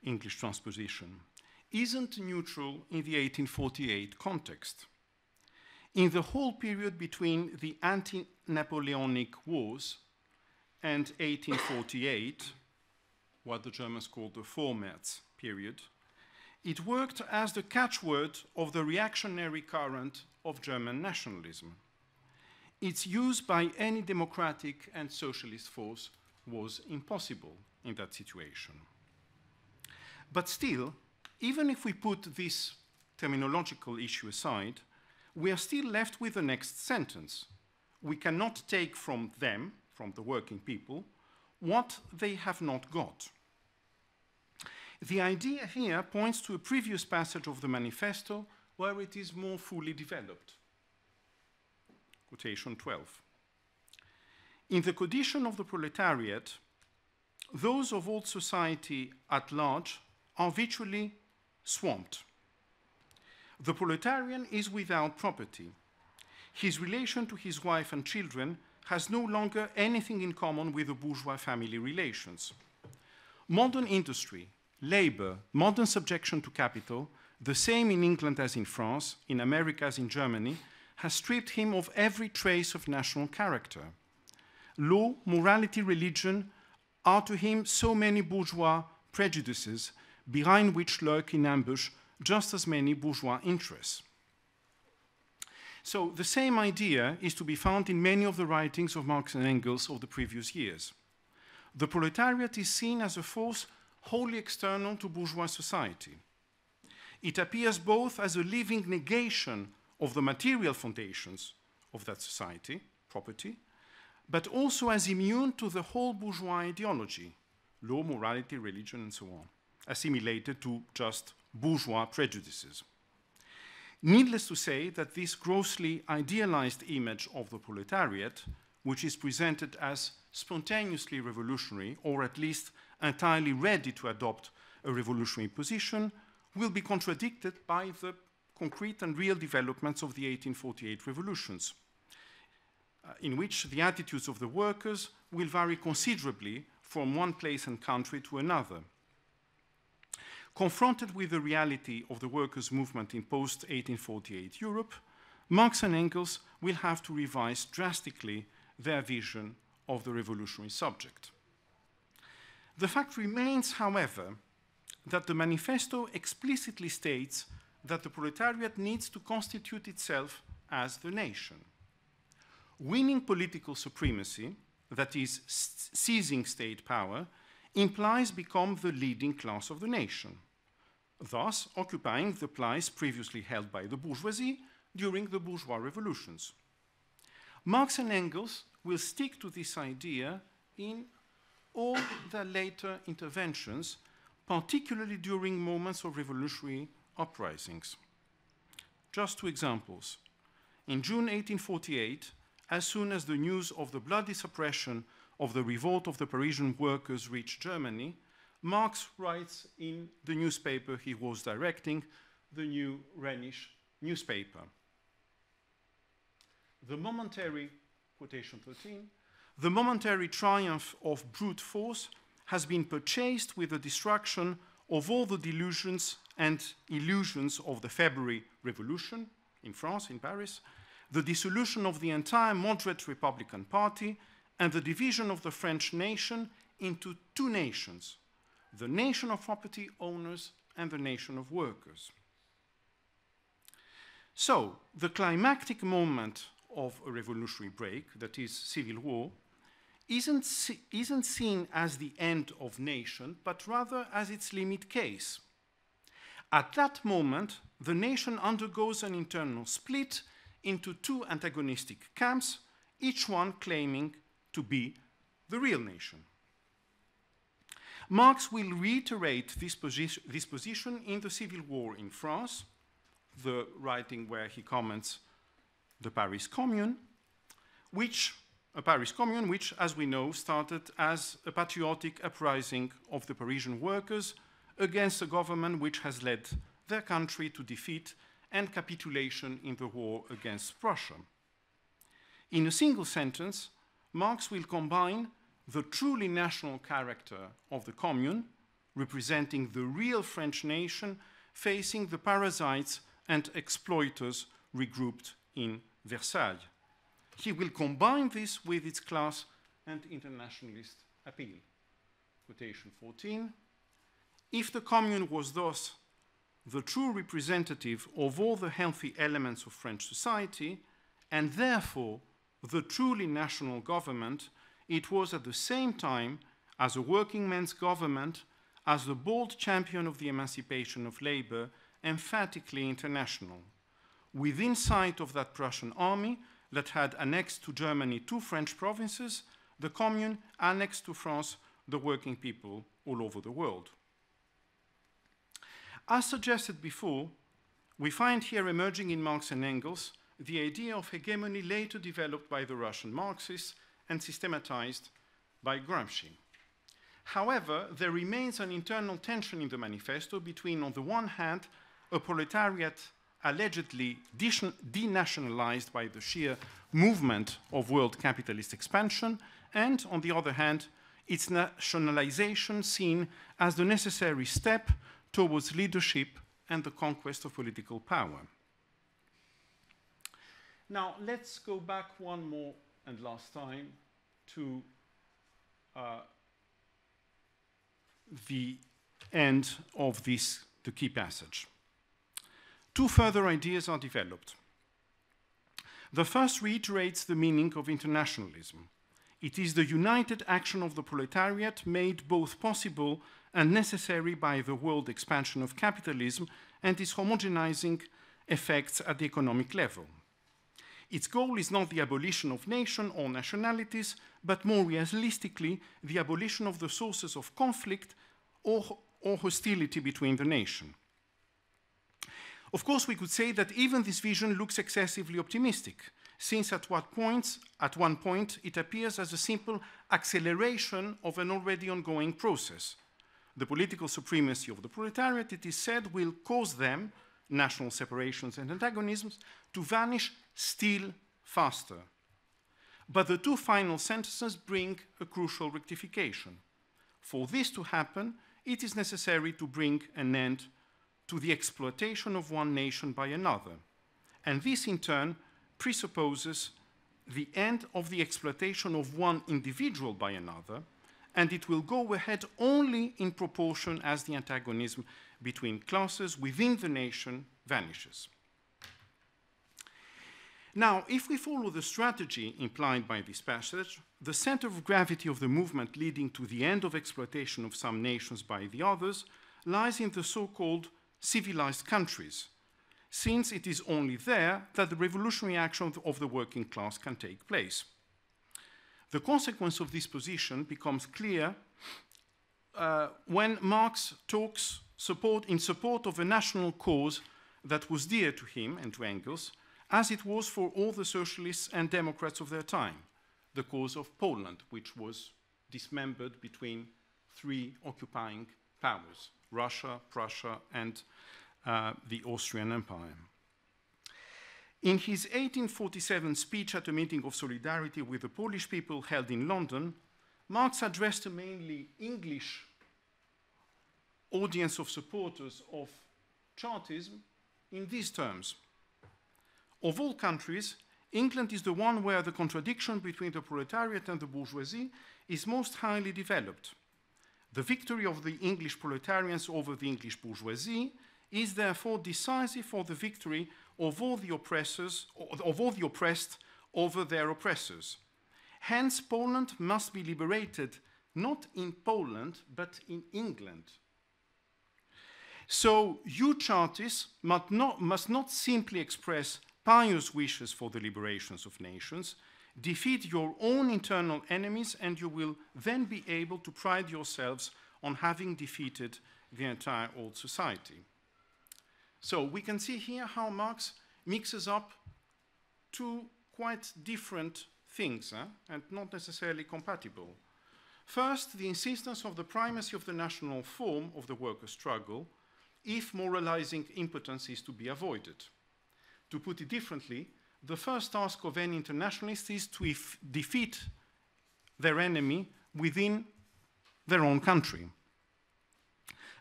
S2: English transposition, isn't neutral in the 1848 context. In the whole period between the anti-Napoleonic wars and 1848, what the Germans called the Vormärz period, it worked as the catchword of the reactionary current of German nationalism. Its use by any democratic and socialist force was impossible in that situation. But still, even if we put this terminological issue aside, we are still left with the next sentence. We cannot take from them, from the working people, what they have not got. The idea here points to a previous passage of the manifesto where it is more fully developed. Quotation 12. In the condition of the proletariat, those of old society at large are virtually swamped. The proletarian is without property. His relation to his wife and children has no longer anything in common with the bourgeois family relations. Modern industry, labor, modern subjection to capital, the same in England as in France, in America as in Germany, has stripped him of every trace of national character. Law, morality, religion are to him so many bourgeois prejudices behind which lurk in ambush just as many bourgeois interests. So the same idea is to be found in many of the writings of Marx and Engels of the previous years. The proletariat is seen as a force wholly external to bourgeois society. It appears both as a living negation of the material foundations of that society, property, but also as immune to the whole bourgeois ideology, law, morality, religion, and so on, assimilated to just bourgeois prejudices. Needless to say that this grossly idealized image of the proletariat, which is presented as spontaneously revolutionary, or at least entirely ready to adopt a revolutionary position, will be contradicted by the concrete and real developments of the 1848 revolutions, in which the attitudes of the workers will vary considerably from one place and country to another. Confronted with the reality of the workers' movement in post-1848 Europe, Marx and Engels will have to revise drastically their vision of the revolutionary subject. The fact remains, however, that the manifesto explicitly states that the proletariat needs to constitute itself as the nation. Winning political supremacy, that is, seizing state power, implies become the leading class of the nation, thus occupying the place previously held by the bourgeoisie during the bourgeois revolutions. Marx and Engels will stick to this idea in all their later interventions, particularly during moments of revolutionary uprisings. Just two examples. In June 1848, as soon as the news of the bloody suppression of the revolt of the Parisian workers reached Germany, Marx writes in the newspaper he was directing, the New Rhenish newspaper. The momentary, quotation 13, the momentary triumph of brute force has been purchased with the destruction of all the delusions and illusions of the February Revolution in France, in Paris, the dissolution of the entire moderate Republican Party, and the division of the French nation into two nations, the nation of property owners and the nation of workers. So, the climactic moment of a revolutionary break, that is civil war, isn't seen as the end of nation, but rather as its limit case. At that moment, the nation undergoes an internal split into two antagonistic camps, each one claiming to be the real nation. Marx will reiterate this position in the Civil War in France, the writing where he comments the Paris Commune, which, as we know, started as a patriotic uprising of the Parisian workers against a government which has led their country to defeat and capitulation in the war against Prussia. In a single sentence, Marx will combine the truly national character of the Commune, representing the real French nation facing the parasites and exploiters regrouped in Versailles. He will combine this with its class and internationalist appeal. Quotation 14. If the Commune was thus the true representative of all the healthy elements of French society, and therefore the truly national government, it was at the same time as a working man's government, as the bold champion of the emancipation of labor, emphatically international. Within sight of that Prussian army that had annexed to Germany 2 French provinces, the Commune annexed to France the working people all over the world. As suggested before, we find here emerging in Marx and Engels the idea of hegemony later developed by the Russian Marxists and systematized by Gramsci. However, there remains an internal tension in the manifesto between, on the one hand, a proletariat allegedly denationalized by the sheer movement of world capitalist expansion, and, on the other hand, its nationalization seen as the necessary step towards leadership and the conquest of political power. Now, let's go back one more and last time to the end of the key passage. 2 further ideas are developed. The first reiterates the meaning of internationalism. It is the united action of the proletariat made both possible and necessary by the world expansion of capitalism and its homogenizing effects at the economic level. Its goal is not the abolition of nation or nationalities, but more realistically, the abolition of the sources of conflict or hostility between the nation. Of course, we could say that even this vision looks excessively optimistic, since at one point it appears as a simple acceleration of an already ongoing process. The political supremacy of the proletariat, it is said, will cause them, national separations and antagonisms, to vanish still faster. But the 2 final sentences bring a crucial rectification. For this to happen, it is necessary to bring an end to the exploitation of one nation by another. And this, in turn, presupposes the end of the exploitation of one individual by another, and it will go ahead only in proportion as the antagonism between classes within the nation vanishes. Now, if we follow the strategy implied by this passage, the center of gravity of the movement leading to the end of exploitation of some nations by the others lies in the so-called civilized countries, since it is only there that the revolutionary action of the working class can take place. The consequence of this position becomes clear when Marx talks in support of a national cause that was dear to him and to Engels, as it was for all the socialists and Democrats of their time, the cause of Poland, which was dismembered between 3 occupying powers, Russia, Prussia, and the Austrian Empire. In his 1847 speech at a meeting of solidarity with the Polish people held in London, Marx addressed a mainly English audience of supporters of Chartism in these terms. Of all countries, England is the one where the contradiction between the proletariat and the bourgeoisie is most highly developed.
S3: The victory of the English proletarians over the English bourgeoisie is therefore decisive for the victory of all the oppressors, of all the oppressed over their oppressors. Hence, Poland must be liberated not in Poland, but in England. So you Chartists must not simply express pious wishes for the liberations of nations, defeat your own internal enemies, and you will then be able to pride yourselves on having defeated the entire old society. So we can see here how Marx mixes up two quite different things, and not necessarily compatible. First, the insistence of the primacy of the national form of the workers' struggle, if moralizing impotence is to be avoided. To put it differently, the first task of any internationalist is to defeat their enemy within their own country.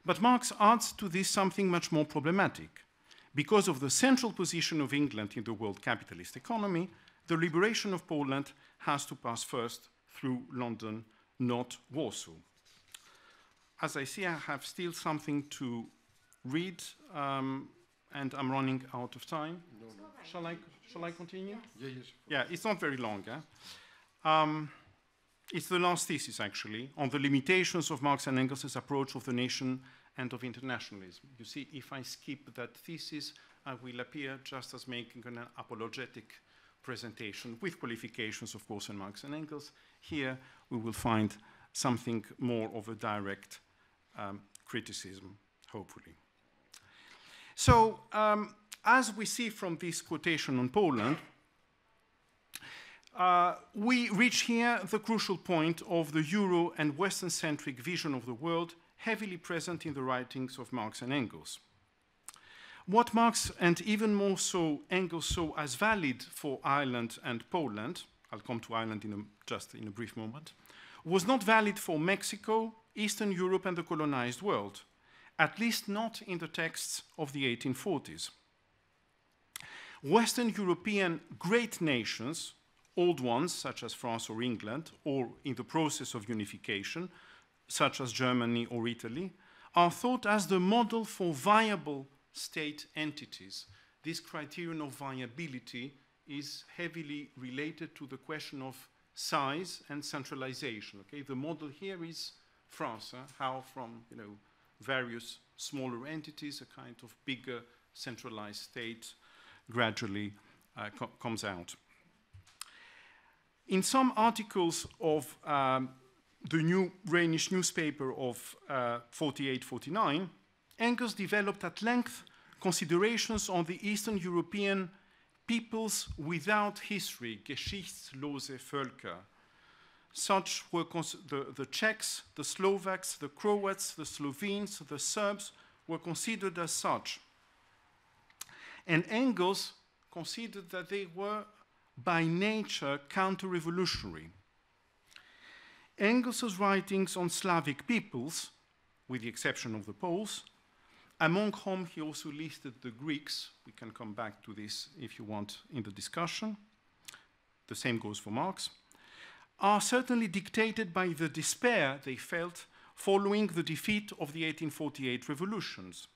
S3: But Marx adds to this something much more problematic. Because of the central position of England in the world capitalist economy, the liberation of Poland has to pass first through London, not Warsaw. As I see, I have still something to read, and I'm running out of time. No. Shall I continue?
S1: Yes.
S3: Yeah, it's not very long. It's the last thesis, actually, on the limitations of Marx and Engels' approach of the nation and of internationalism. You see, if I skip that thesis, I will appear just as making an apologetic presentation with qualifications, of course, in Marx and Engels. Here, we will find something more of a direct criticism, hopefully. So, as we see from this quotation on Poland, we reach here the crucial point of the Euro and Western-centric vision of the world, heavily present in the writings of Marx and Engels. What Marx, and even more so Engels, saw as valid for Ireland and Poland, I'll come to Ireland just in a brief moment, was not valid for Mexico, Eastern Europe, and the colonized world, at least not in the texts of the 1840s. Western European great nations, old ones such as France or England, or in the process of unification, such as Germany or Italy, are thought as the model for viable state entities. This criterion of viability is heavily related to the question of size and centralization. Okay? The model here is France, how from various smaller entities, a kind of bigger centralized state gradually comes out. In some articles of the new Rhenish newspaper of 48-49, Engels developed at length considerations on the Eastern European peoples without history, geschichtslose Völker. Such were the Czechs, the Slovaks, the Croats, the Slovenes, the Serbs were considered as such. And Engels considered that they were by nature counter-revolutionary. Engels' writings on Slavic peoples, with the exception of the Poles, among whom he also listed the Greeks, we can come back to this if you want in the discussion, the same goes for Marx, are certainly dictated by the despair they felt following the defeat of the 1848 revolutions,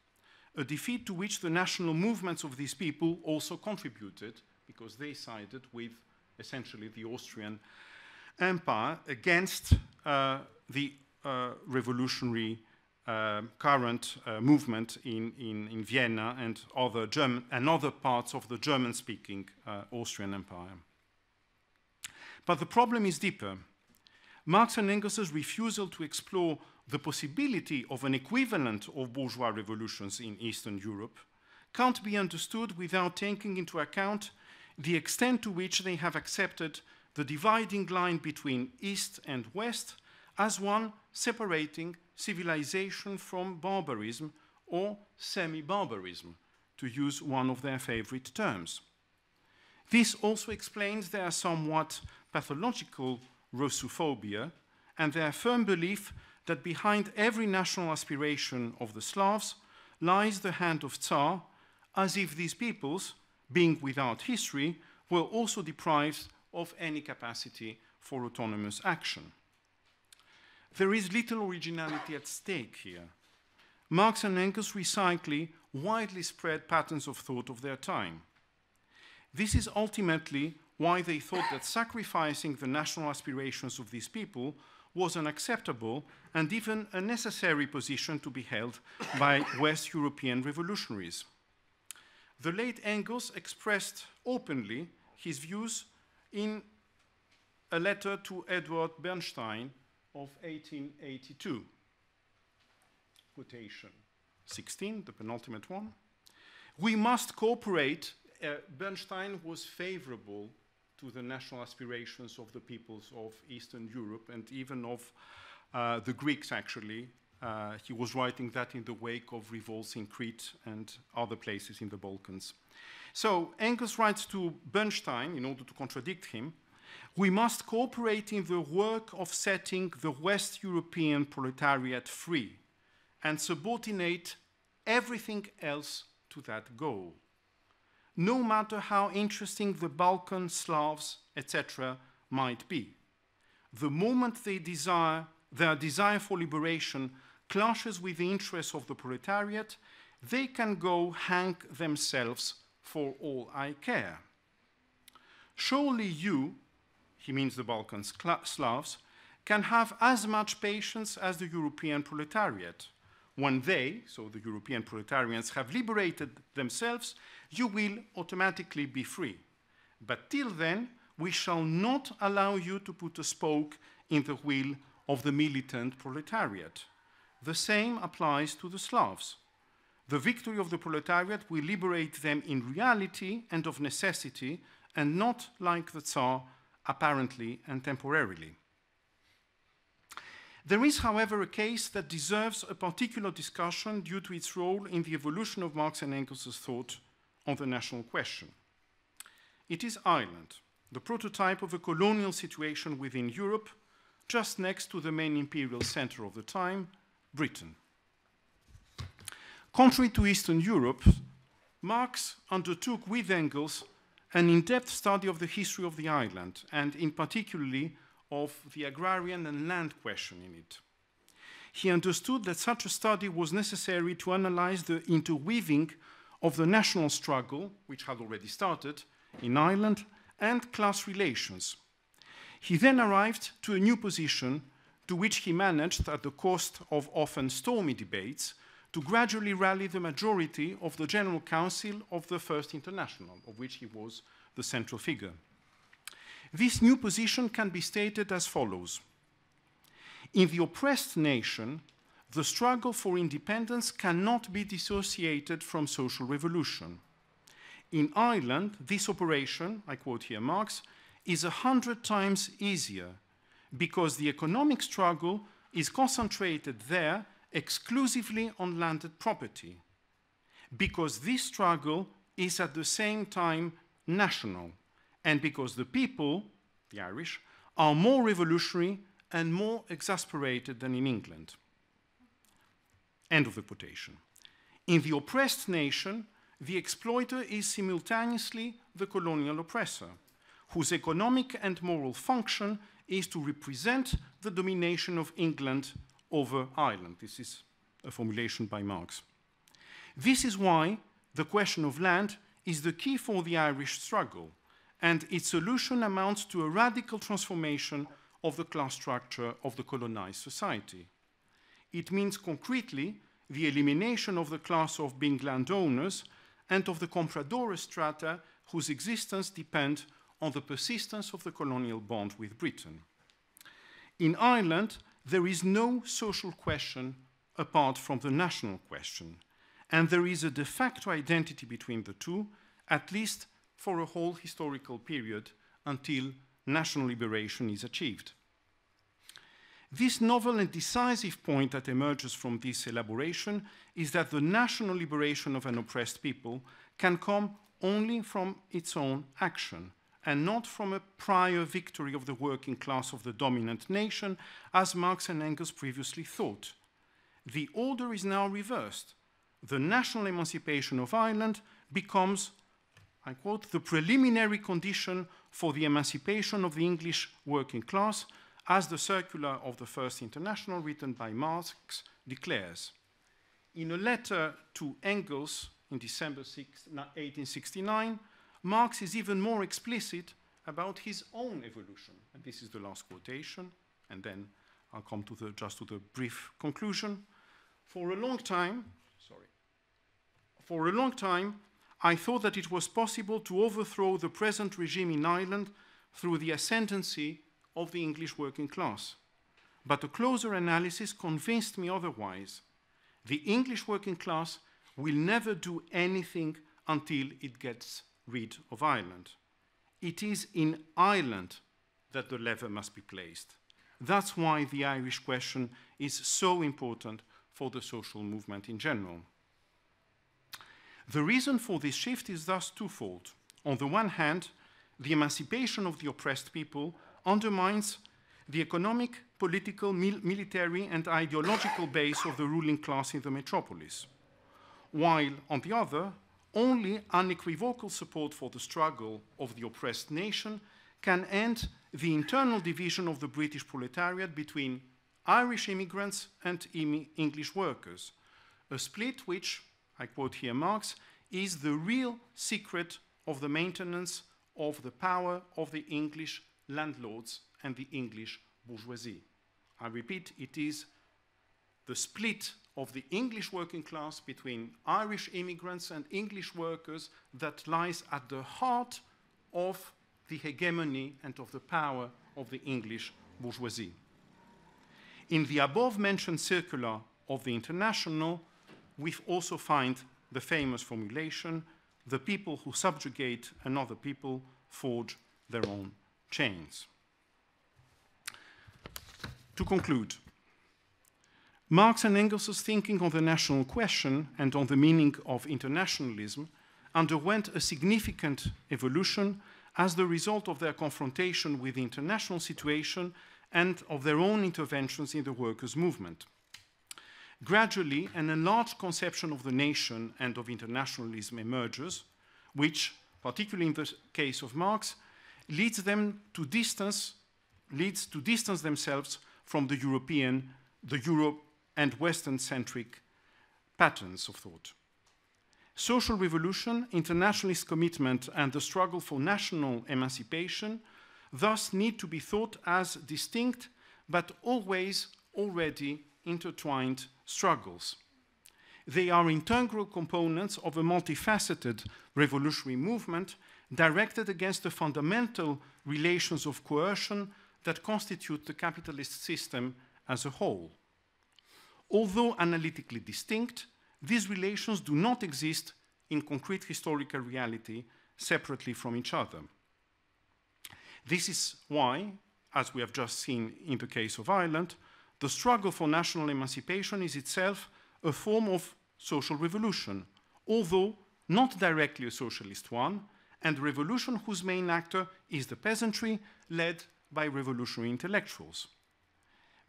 S3: a defeat to which the national movements of these people also contributed, because they sided with essentially the Austrian Empire against the revolutionary current movement in Vienna and other parts of the German-speaking Austrian Empire. But the problem is deeper. Marx and Engels' refusal to explore the possibility of an equivalent of bourgeois revolutions in Eastern Europe can't be understood without taking into account the extent to which they have accepted the dividing line between East and West as one separating civilization from barbarism or semi-barbarism, to use one of their favorite terms. This also explains their somewhat pathological Russophobia and their firm belief that behind every national aspiration of the Slavs lies the hand of Tsar, as if these peoples, being without history, were also deprived of any capacity for autonomous action. there is little originality at stake here. Marx and Engels recycle widely spread patterns of thought of their time. This is ultimately why they thought that sacrificing the national aspirations of these people was an acceptable and even a necessary position to be held by West European revolutionaries. The late Engels expressed openly his views in a letter to Edward Bernstein of 1882. Quotation 16, the penultimate one. We must cooperate. Bernstein was favorable to the national aspirations of the peoples of Eastern Europe and even of the Greeks, actually. He was writing that in the wake of revolts in Crete and other places in the Balkans. So Engels writes to Bernstein, in order to contradict him, we must cooperate in the work of setting the West European proletariat free and subordinate everything else to that goal. No matter how interesting the Balkan Slavs, etc., might be. The moment their desire for liberation clashes with the interests of the proletariat, they can go hang themselves for all I care. Surely you, he means the Balkan Slavs, can have as much patience as the European proletariat. When they, so the European proletarians, have liberated themselves, you will automatically be free. But till then, we shall not allow you to put a spoke in the wheel of the militant proletariat. The same applies to the Slavs. The victory of the proletariat will liberate them in reality and of necessity, and not like the Tsar, apparently and temporarily. There is, however, a case that deserves a particular discussion due to its role in the evolution of Marx and Engels' thought on the national question. It is Ireland, the prototype of a colonial situation within Europe, just next to the main imperial center of the time, Britain. Contrary to Eastern Europe, Marx undertook with Engels an in-depth study of the history of the island, and in particularly of the agrarian and land question in it. He understood that such a study was necessary to analyze the interweaving of the national struggle, which had already started in Ireland, and class relations. He then arrived to a new position to which he managed, at the cost of often stormy debates, to gradually rally the majority of the General Council of the First International, of which he was the central figure. This new position can be stated as follows. In the oppressed nation, the struggle for independence cannot be dissociated from social revolution. In Ireland, this operation, I quote here Marx, is 100 times easier because the economic struggle is concentrated there exclusively on landed property, because this struggle is at the same time national, and because the people, the Irish, are more revolutionary and more exasperated than in England. End of the quotation. In the oppressed nation, the exploiter is simultaneously the colonial oppressor, whose economic and moral function is to represent the domination of England over Ireland. This is a formulation by Marx. This is why the question of land is the key for the Irish struggle, and its solution amounts to a radical transformation of the class structure of the colonized society. It means concretely the elimination of the class of being landowners and of the compradores strata whose existence depend on the persistence of the colonial bond with Britain. In Ireland, there is no social question apart from the national question, and there is a de facto identity between the two, at least for a whole historical period until national liberation is achieved. This novel and decisive point that emerges from this elaboration is that the national liberation of an oppressed people can come only from its own action, and not from a prior victory of the working class of the dominant nation, as Marx and Engels previously thought. The order is now reversed. The national emancipation of Ireland becomes, I quote, the preliminary condition for the emancipation of the English working class, as the circular of the First International written by Marx declares. In a letter to Engels in December 1869, Marx is even more explicit about his own evolution. And this is the last quotation, and then I'll come to just to the brief conclusion. For a long time, I thought that it was possible to overthrow the present regime in Ireland through the ascendancy of the English working class. But a closer analysis convinced me otherwise. The English working class will never do anything until it gets rid of Ireland. It is in Ireland that the lever must be placed. That's why the Irish question is so important for the social movement in general. The reason for this shift is thus twofold. On the one hand, the emancipation of the oppressed people undermines the economic, political, military, and ideological base of the ruling class in the metropolis, while, on the other, only unequivocal support for the struggle of the oppressed nation can end the internal division of the British proletariat between Irish immigrants and English workers, a split which, I quote here Marx, is the real secret of the maintenance of the power of the English landlords and the English bourgeoisie. I repeat, it is the split of the English working class between Irish immigrants and English workers that lies at the heart of the hegemony and of the power of the English bourgeoisie. In the above-mentioned circular of the International, we also find the famous formulation, the people who subjugate another people forge their own chains. To conclude, Marx and Engels' thinking on the national question and on the meaning of internationalism underwent a significant evolution as the result of their confrontation with the international situation and of their own interventions in the workers' movement. Gradually, an enlarged conception of the nation and of internationalism emerges, which, particularly in the case of Marx, leads to distance themselves from the Euro and Western-centric patterns of thought. Social revolution, internationalist commitment, and the struggle for national emancipation thus need to be thought as distinct but always already intertwined struggles. They are integral components of a multifaceted revolutionary movement directed against the fundamental relations of coercion that constitute the capitalist system as a whole. Although analytically distinct, these relations do not exist in concrete historical reality separately from each other. This is why, as we have just seen in the case of Ireland, the struggle for national emancipation is itself a form of social revolution, although not directly a socialist one, and a revolution whose main actor is the peasantry, led by revolutionary intellectuals.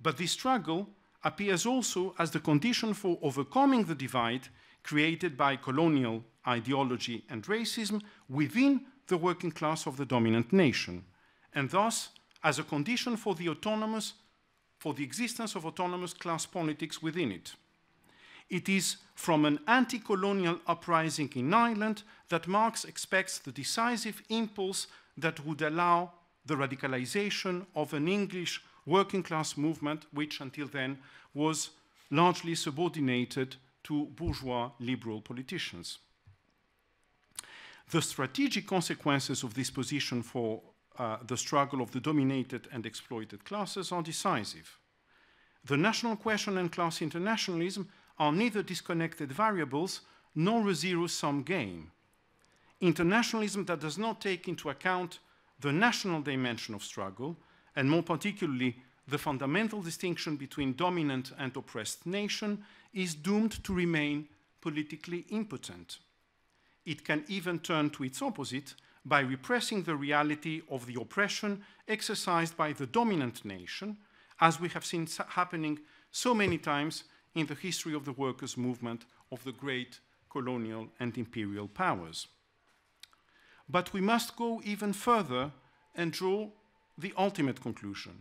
S3: But this struggle appears also as the condition for overcoming the divide created by colonial ideology and racism within the working class of the dominant nation, and thus as a condition for the existence of autonomous class politics within it. It is from an anti-colonial uprising in Ireland that Marx expects the decisive impulse that would allow the radicalization of an English working class movement, which until then was largely subordinated to bourgeois liberal politicians. The strategic consequences of this position for the struggle of the dominated and exploited classes are decisive. The national question and class internationalism are neither disconnected variables nor a zero-sum game. Internationalism that does not take into account the national dimension of struggle, and more particularly the fundamental distinction between dominant and oppressed nation, is doomed to remain politically impotent. It can even turn to its opposite by repressing the reality of the oppression exercised by the dominant nation, as we have seen happening so many times in the history of the workers' movement of the great colonial and imperial powers. But we must go even further and draw the ultimate conclusion.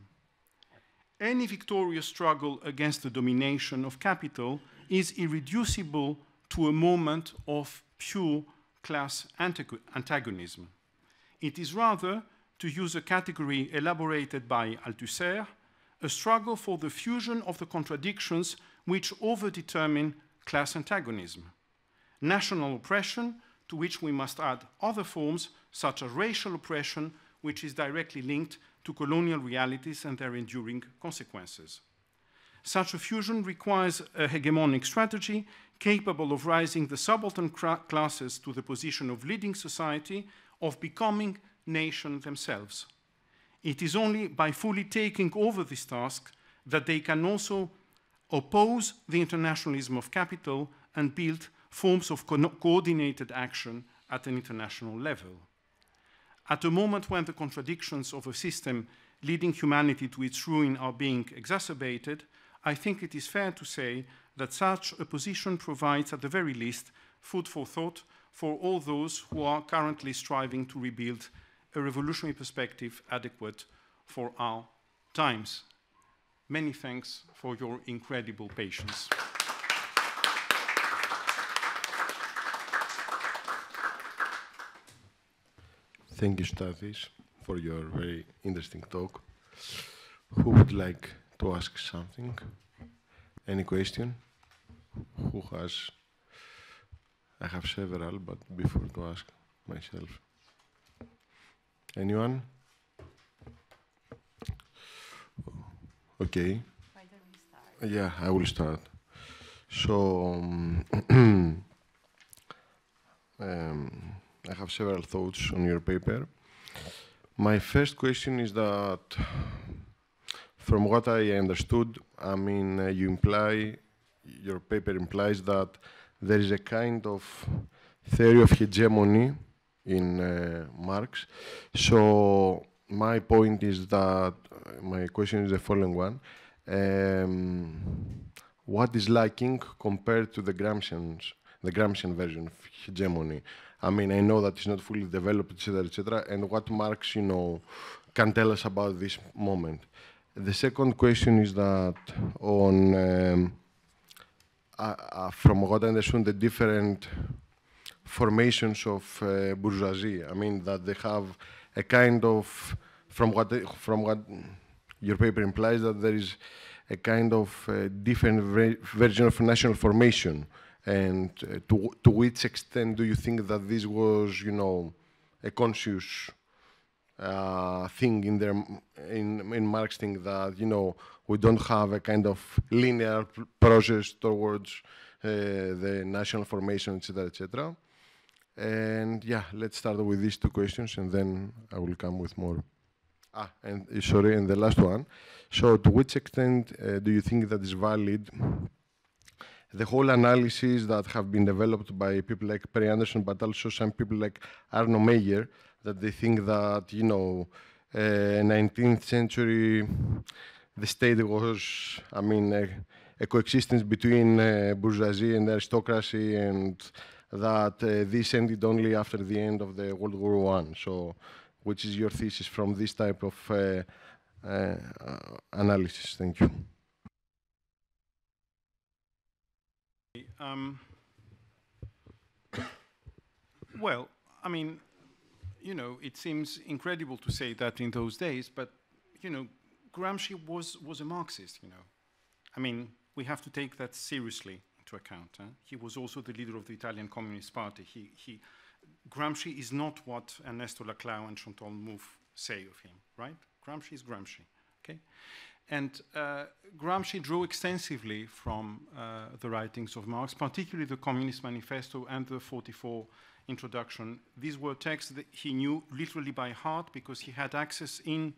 S3: any victorious struggle against the domination of capital is irreducible to a moment of pure class antagonism. It is rather, to use a category elaborated by Althusser, a struggle for the fusion of the contradictions which overdetermine class antagonism. National oppression, to which we must add other forms, such as racial oppression, which is directly linked to colonial realities and their enduring consequences. Such a fusion requires a hegemonic strategy capable of raising the subaltern classes to the position of leading society, of becoming nations themselves. It is only by fully taking over this task that they can also oppose the internationalism of capital and build forms of coordinated action at an international level. At a moment when the contradictions of a system leading humanity to its ruin are being exacerbated, I think it is fair to say that such a position provides, at the very least, food for thought for all those who are currently striving to rebuild a revolutionary perspective adequate for our times. Many thanks for your incredible patience.
S1: Thank you, Stathis, for your very interesting talk. Who would like to ask something? Any question? Who has? I have several, but before to ask myself. Anyone? Okay.
S4: Why don't we start?
S1: Yeah, I will start. So, I have several thoughts on your paper. My first question is that, from what I understood, I mean, your paper implies that there is a kind of theory of hegemony in Marx. So my point is that, my question is the following one. What is lacking compared to the Gramscian version of hegemony? I mean, I know that it's not fully developed, etc., and what Marx, can tell us about this moment. The second question is that on, from what I understand, the different formations of bourgeoisie. I mean, that they have a kind of, from what your paper implies, that there is a kind of different version of national formation. And to which extent do you think that this was, a conscious thing in Marx thing, that, we don't have a kind of linear process towards the national formation, etc., etc. And yeah, let's start with these two questions, and then I will come with more. And the last one. So, to which extent do you think that is valid the whole analysis that have been developed by people like Perry Anderson, but also some people like Arno Meyer, that they think that, 19th century, the state was, I mean, a coexistence between bourgeoisie and aristocracy, and that this ended only after the end of the World War I. So, which is your thesis from this type of analysis? Thank you.
S3: Well, I mean, it seems incredible to say that in those days, but, Gramsci was a Marxist, I mean, we have to take that seriously into account. He was also the leader of the Italian Communist Party. Gramsci is not what Ernesto Laclau and Chantal Mouffe say of him, right? Gramsci is Gramsci, okay? And Gramsci drew extensively from the writings of Marx, particularly the Communist Manifesto and the 44 Introduction. These were texts that he knew literally by heart because he had access in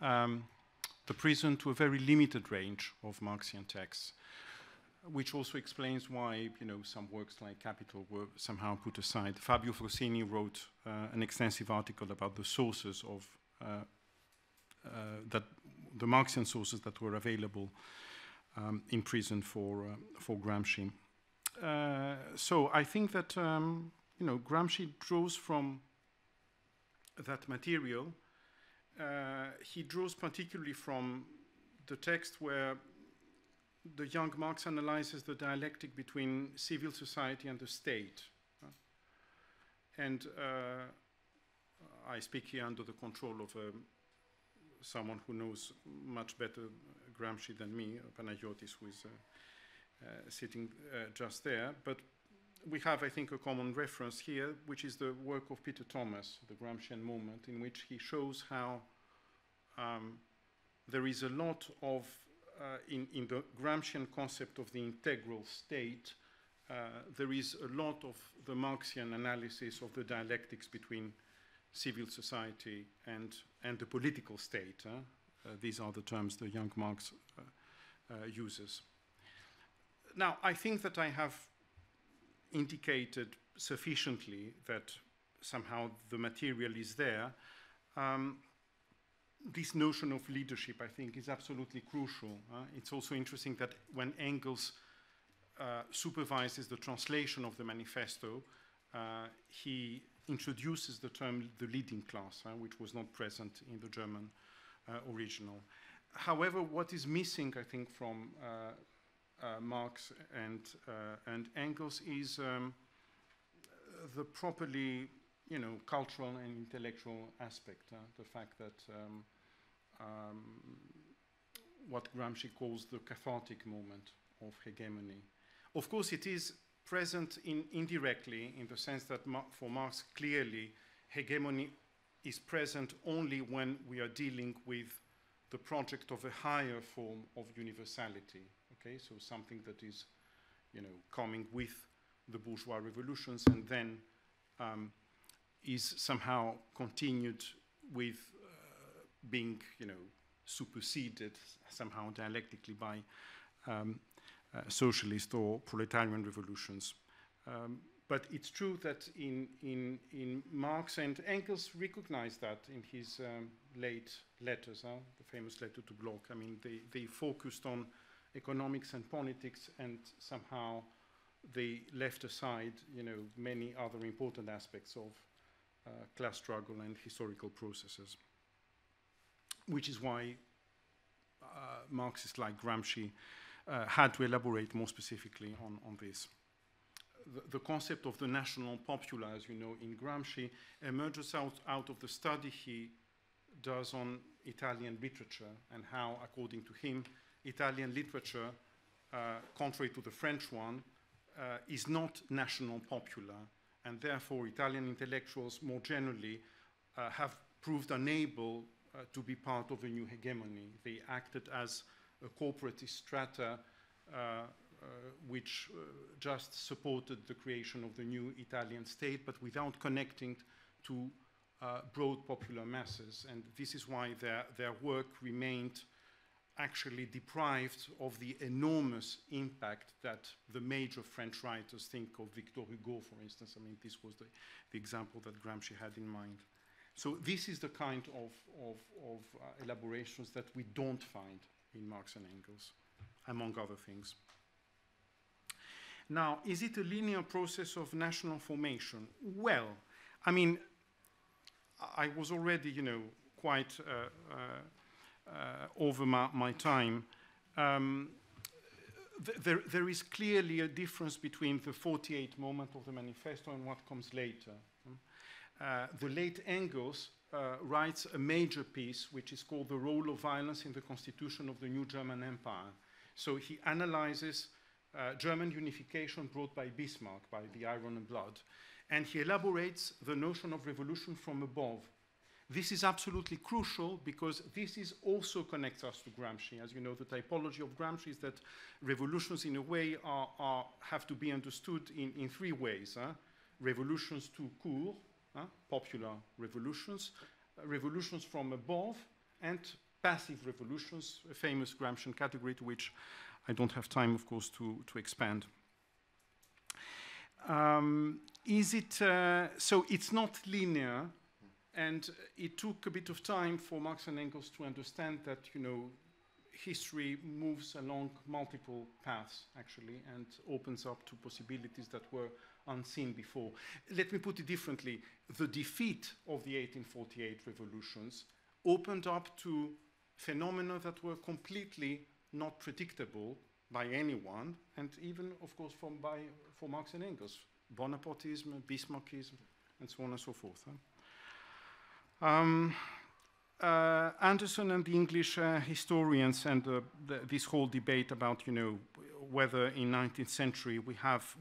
S3: the prison to a very limited range of Marxian texts, which also explains why, some works like Capital were somehow put aside. Fabio Frosini wrote an extensive article about the sources of the Marxian sources that were available in prison for Gramsci. So I think that Gramsci draws from that material. He draws particularly from the text where the young Marx analyzes the dialectic between civil society and the state. And I speak here under the control of someone who knows much better Gramsci than me, Panagiotis, who is sitting just there. But we have, I think, a common reference here, which is the work of Peter Thomas, The Gramscian Moment, in which he shows how there is a lot of, in the Gramscian concept of the integral state, there is a lot of the Marxian analysis of the dialectics between civil society and the political state. These are the terms the young Marx uses. Now, I think that I have indicated sufficiently that somehow the material is there. This notion of leadership, I think, is absolutely crucial. It's also interesting that when Engels supervises the translation of the manifesto, he introduces the term the leading class, which was not present in the German original. However, what is missing, I think, from Marx and Engels is the properly, cultural and intellectual aspect. The fact that what Gramsci calls the cathartic moment of hegemony. Of course, it is present indirectly in the sense that for Marx, clearly, hegemony is present only when we are dealing with the project of a higher form of universality. Okay, so something that is, coming with the bourgeois revolutions and then is somehow continued with being, superseded somehow dialectically by socialist or proletarian revolutions. But it's true that in Marx, and Engels recognized that in his late letters, the famous letter to Bloch. I mean, they focused on economics and politics, and somehow they left aside, many other important aspects of class struggle and historical processes, which is why Marxists like Gramsci had to elaborate more specifically on this. The concept of the national popular, as you know, in Gramsci, emerges out of the study he does on Italian literature and how, according to him, Italian literature, contrary to the French one, is not national popular, and therefore Italian intellectuals more generally have proved unable to be part of a new hegemony. They acted as a corporatist strata which just supported the creation of the new Italian state, but without connecting to broad popular masses. And this is why their work remained actually deprived of the enormous impact that the major French writers think of. Victor Hugo, for instance. I mean, this was the example that Gramsci had in mind. So this is the kind of elaborations that we don't find in Marx and Engels, among other things. Now, is it a linear process of national formation? Well, I mean, I was already, quite over my time. There is clearly a difference between the 48 moment of the manifesto and what comes later. The late Engels writes a major piece, which is called The Role of Violence in the Constitution of the New German Empire. So he analyzes German unification brought by Bismarck, by the Iron and Blood, and he elaborates the notion of revolution from above. This is absolutely crucial because this is also connects us to Gramsci. As you know, the typology of Gramsci is that revolutions in a way have to be understood in three ways. Revolutions tout court, popular revolutions, revolutions from above, and passive revolutions, a famous Gramscian category to which I don't have time, of course, to expand. So it's not linear, and it took a bit of time for Marx and Engels to understand that, history moves along multiple paths, actually, and opens up to possibilities that were unseen before. Let me put it differently. The defeat of the 1848 revolutions opened up to phenomena that were completely not predictable by anyone, and even, of course, for Marx and Engels, Bonapartism, Bismarckism, and so on and so forth. Anderson and the English historians and this whole debate about, whether in 19th century we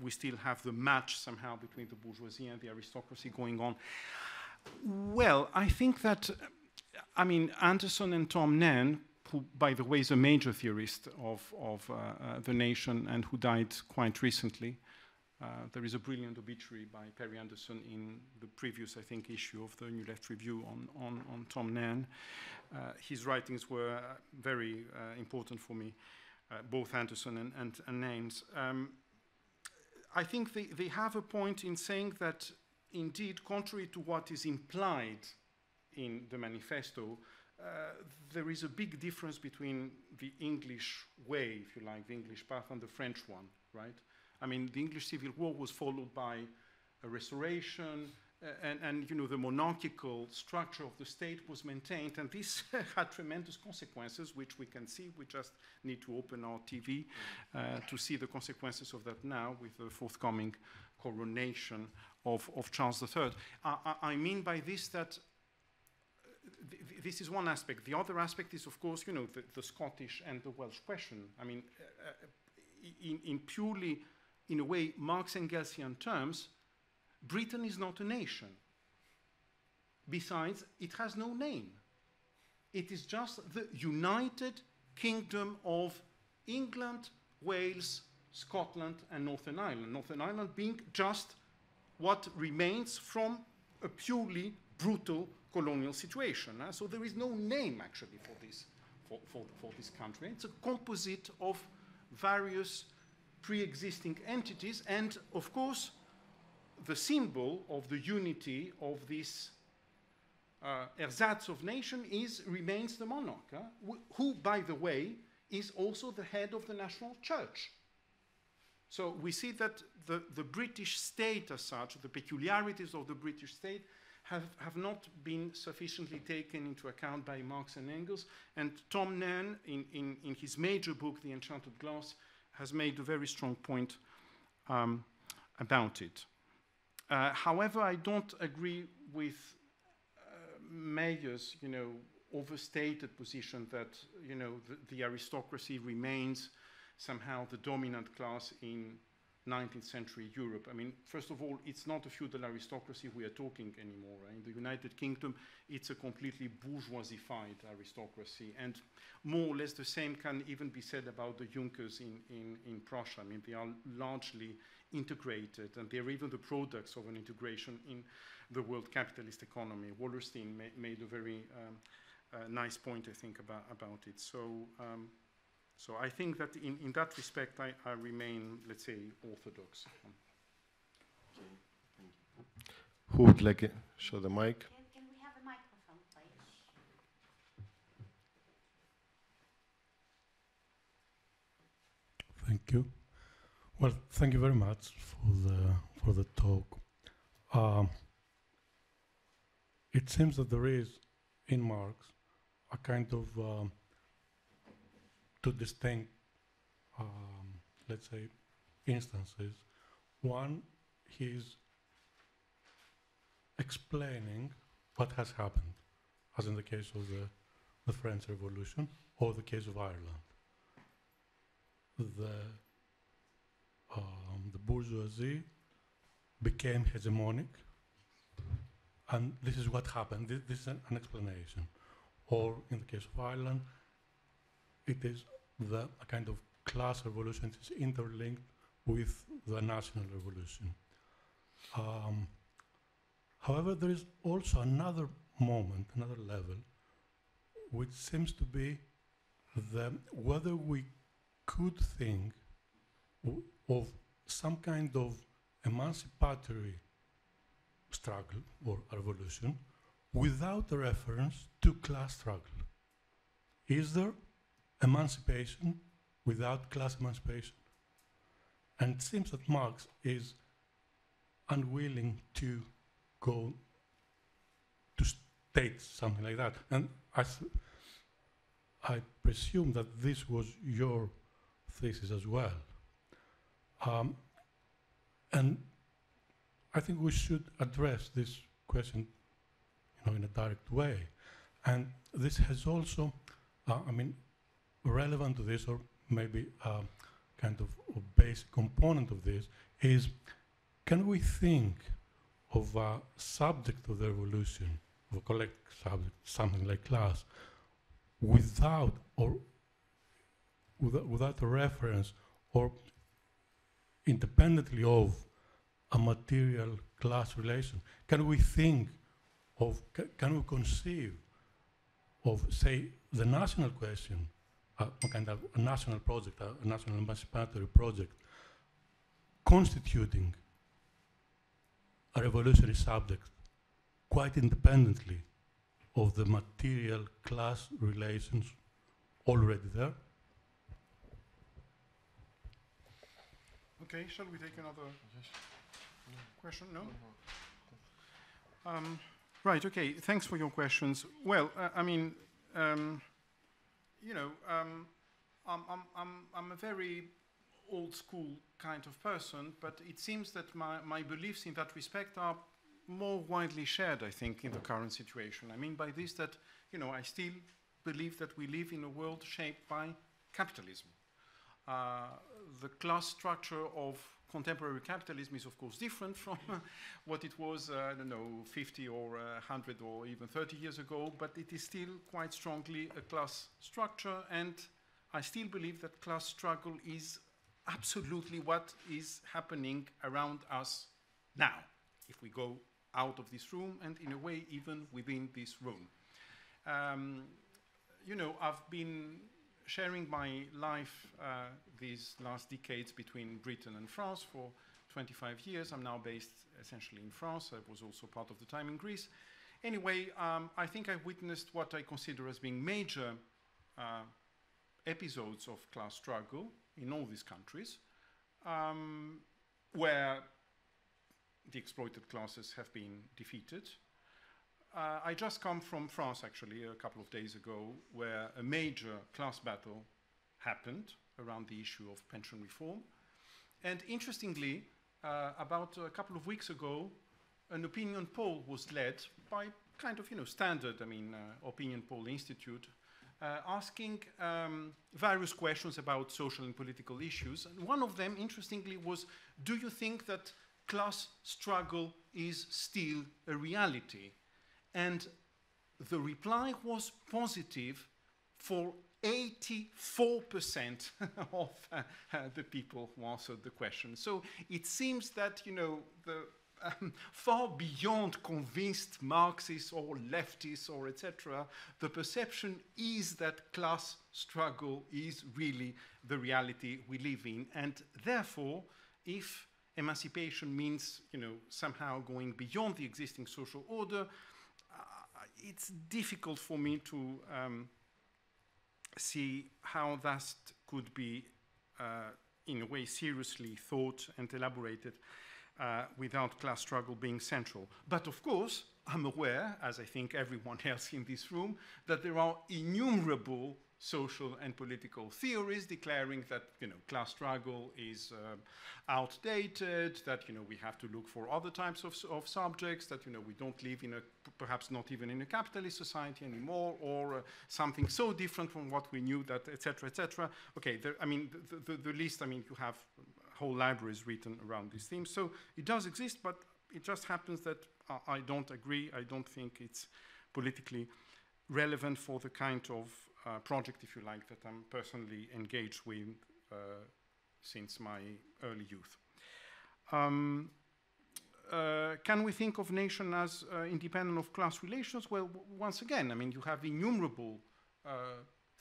S3: still have the match somehow between the bourgeoisie and the aristocracy going on. Well, I think that, Anderson and Tom Nairn, who, by the way, is a major theorist of the nation and who died quite recently. There is a brilliant obituary by Perry Anderson in the previous, I think, issue of the New Left Review on Tom Nairn. His writings were very important for me, both Anderson and Nairn's. I think they have a point in saying that, indeed, contrary to what is implied in the manifesto, there is a big difference between the English way, if you like, the English path, and the French one, right? The English Civil War was followed by a restoration, and the monarchical structure of the state was maintained, and this had tremendous consequences, which we can see. We just need to open our TV to see the consequences of that now with the forthcoming coronation of Charles III. I mean by this that this is one aspect. The other aspect is, of course, the Scottish and the Welsh question. In purely, in a way, Marx and Engelsian terms, Britain is not a nation. Besides, it has no name. It is just the United Kingdom of England, Wales, Scotland, and Northern Ireland. Northern Ireland being just what remains from a purely brutal colonial situation. So there is no name, actually, for this country. It's a composite of various pre-existing entities, and, of course, the symbol of the unity of this ersatz of nation remains the monarch, who, by the way, is also the head of the national church. So we see that the British state as such, the peculiarities of the British state, have not been sufficiently taken into account by Marx and Engels, and Tom Nairn, in his major book, The Enchanted Glass, has made a very strong point about it. However, I don't agree with Mayer's, overstated position that, the aristocracy remains somehow the dominant class in 19th century Europe. First of all, it's not a feudal aristocracy we are talking anymore. In the United Kingdom, it's a completely bourgeoisified aristocracy. And more or less the same can even be said about the Junkers in Prussia. They are largely integrated, and they're even the products of an integration in the world capitalist economy. Wallerstein made a very nice point, I think, about it. So I think that in that respect, I remain, let's say, orthodox.
S1: Who would like to show the mic?
S4: Can we have a microphone, please?
S5: Thank you. Well, thank you very much for the talk. It seems that there is, in Marx, a kind of two distinct, let's say, instances. One, he's explaining what has happened, as in the case of the French Revolution or the case of Ireland. The bourgeoisie became hegemonic, and this is what happened. This is an explanation. Or in the case of Ireland, it is a kind of class revolution that is interlinked with the national revolution. However, there is also another moment, another level, which seems to be whether we could think of some kind of emancipatory struggle or revolution without a reference to class struggle. Is there emancipation without class emancipation? And it seems that Marx is unwilling to go to state something like that. And I presume that this was your thesis as well. And I think we should address this question, in a direct way. And this has also, relevant to this, or maybe kind of a basic component of this, is can we think of a subject of the revolution, of a collective subject, something like class, without a reference or independently of a material class relation? Can we think of, can we conceive of, say, the national question, a kind of a national project, a national emancipatory project, constituting a revolutionary subject quite independently of the material class relations already there?
S3: Okay, shall we take another question? No? Right, okay, thanks for your questions. Well, I'm a very old school kind of person, but it seems that my beliefs in that respect are more widely shared, I think, in the current situation. I mean by this that, I still believe that we live in a world shaped by capitalism. The class structure of contemporary capitalism is, of course, different from what it was, 50 or 100 or even 30 years ago, but it is still quite strongly a class structure, and I still believe that class struggle is absolutely what is happening around us now, if we go out of this room and, in a way, even within this room. I've been sharing my life these last decades between Britain and France for 25 years. I'm now based essentially in France. I was also part of the time in Greece. Anyway, I think I witnessed what I consider as being major episodes of class struggle in all these countries, where the exploited classes have been defeated. I just come from France, actually, a couple of days ago, where a major class battle happened around the issue of pension reform. And interestingly, about a couple of weeks ago, an opinion poll was led by kind of, standard, opinion poll institute, asking various questions about social and political issues. And one of them, interestingly, was, do you think that class struggle is still a reality? And the reply was positive for 84% of the people who answered the question. So it seems that, far beyond convinced Marxists or leftists or etc., the perception is that class struggle is really the reality we live in. And therefore, if emancipation means, somehow going beyond the existing social order, it's difficult for me to see how that could be, in a way, seriously thought and elaborated without class struggle being central. But of course, I'm aware, as I think everyone else in this room, that there are innumerable social and political theories declaring that, class struggle is outdated, that, we have to look for other types of subjects, that, we don't live in perhaps not even in a capitalist society anymore, or something so different from what we knew, that, etc., etc. Okay, the list, you have whole libraries written around these themes. So it does exist, but it just happens that I don't agree. I don't think it's politically relevant for the kind of project, if you like, that I'm personally engaged with since my early youth. Can we think of nation as independent of class relations? Well, once again, you have innumerable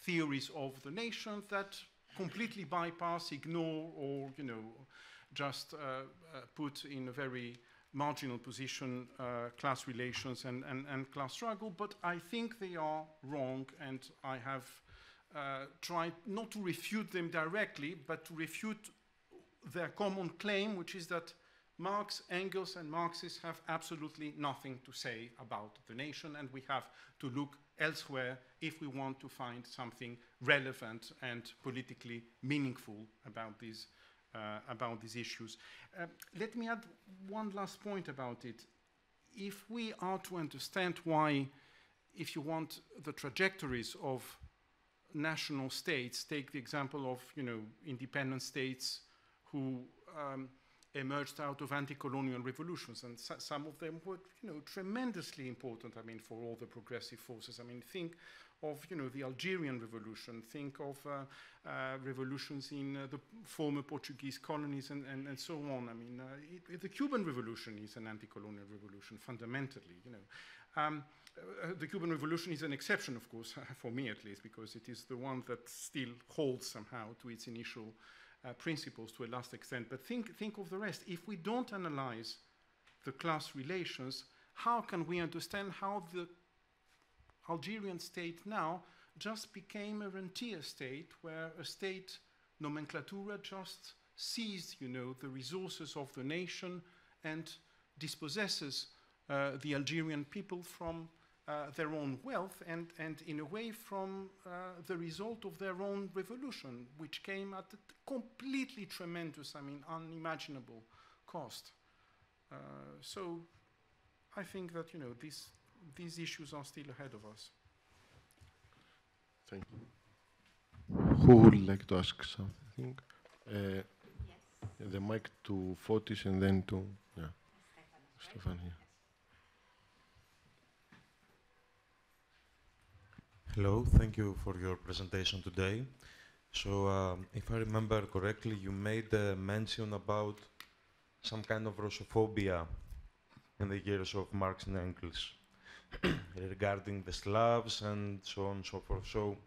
S3: theories of the nation that completely bypass, ignore, or just put in a very marginal position class relations and class struggle, but I think they are wrong, and I have tried not to refute them directly, but to refute their common claim, which is that Marx, Engels, and Marxists have absolutely nothing to say about the nation, and we have to look elsewhere if we want to find something relevant and politically meaningful about these issues. Let me add one last point about it. If we are to understand why, if you want, the trajectories of national states, take the example of, independent states who emerged out of anti-colonial revolutions, and some of them were, tremendously important, for all the progressive forces. Think of, the Algerian Revolution, think of revolutions in the former Portuguese colonies and so on. The Cuban Revolution is an anti-colonial revolution, fundamentally, the Cuban Revolution is an exception, of course, for me at least, because it is the one that still holds somehow to its initial principles to a last extent. But think of the rest. If we don't analyze the class relations, how can we understand how the Algerian state now just became a rentier state, where a state nomenclatura just seized, the resources of the nation and dispossesses the Algerian people from their own wealth and in a way from the result of their own revolution, which came at a completely tremendous, unimaginable cost. So I think that, these issues are still ahead of us.
S1: Thank you. Who would like to ask something?
S4: Yes.
S1: The mic to Fotis and then to Stefan here.
S6: Hello, thank you for your presentation today. So, if I remember correctly, you made a mention about some kind of Russophobia in the years of Marx and Engels regarding the Slavs and so on and so forth. So,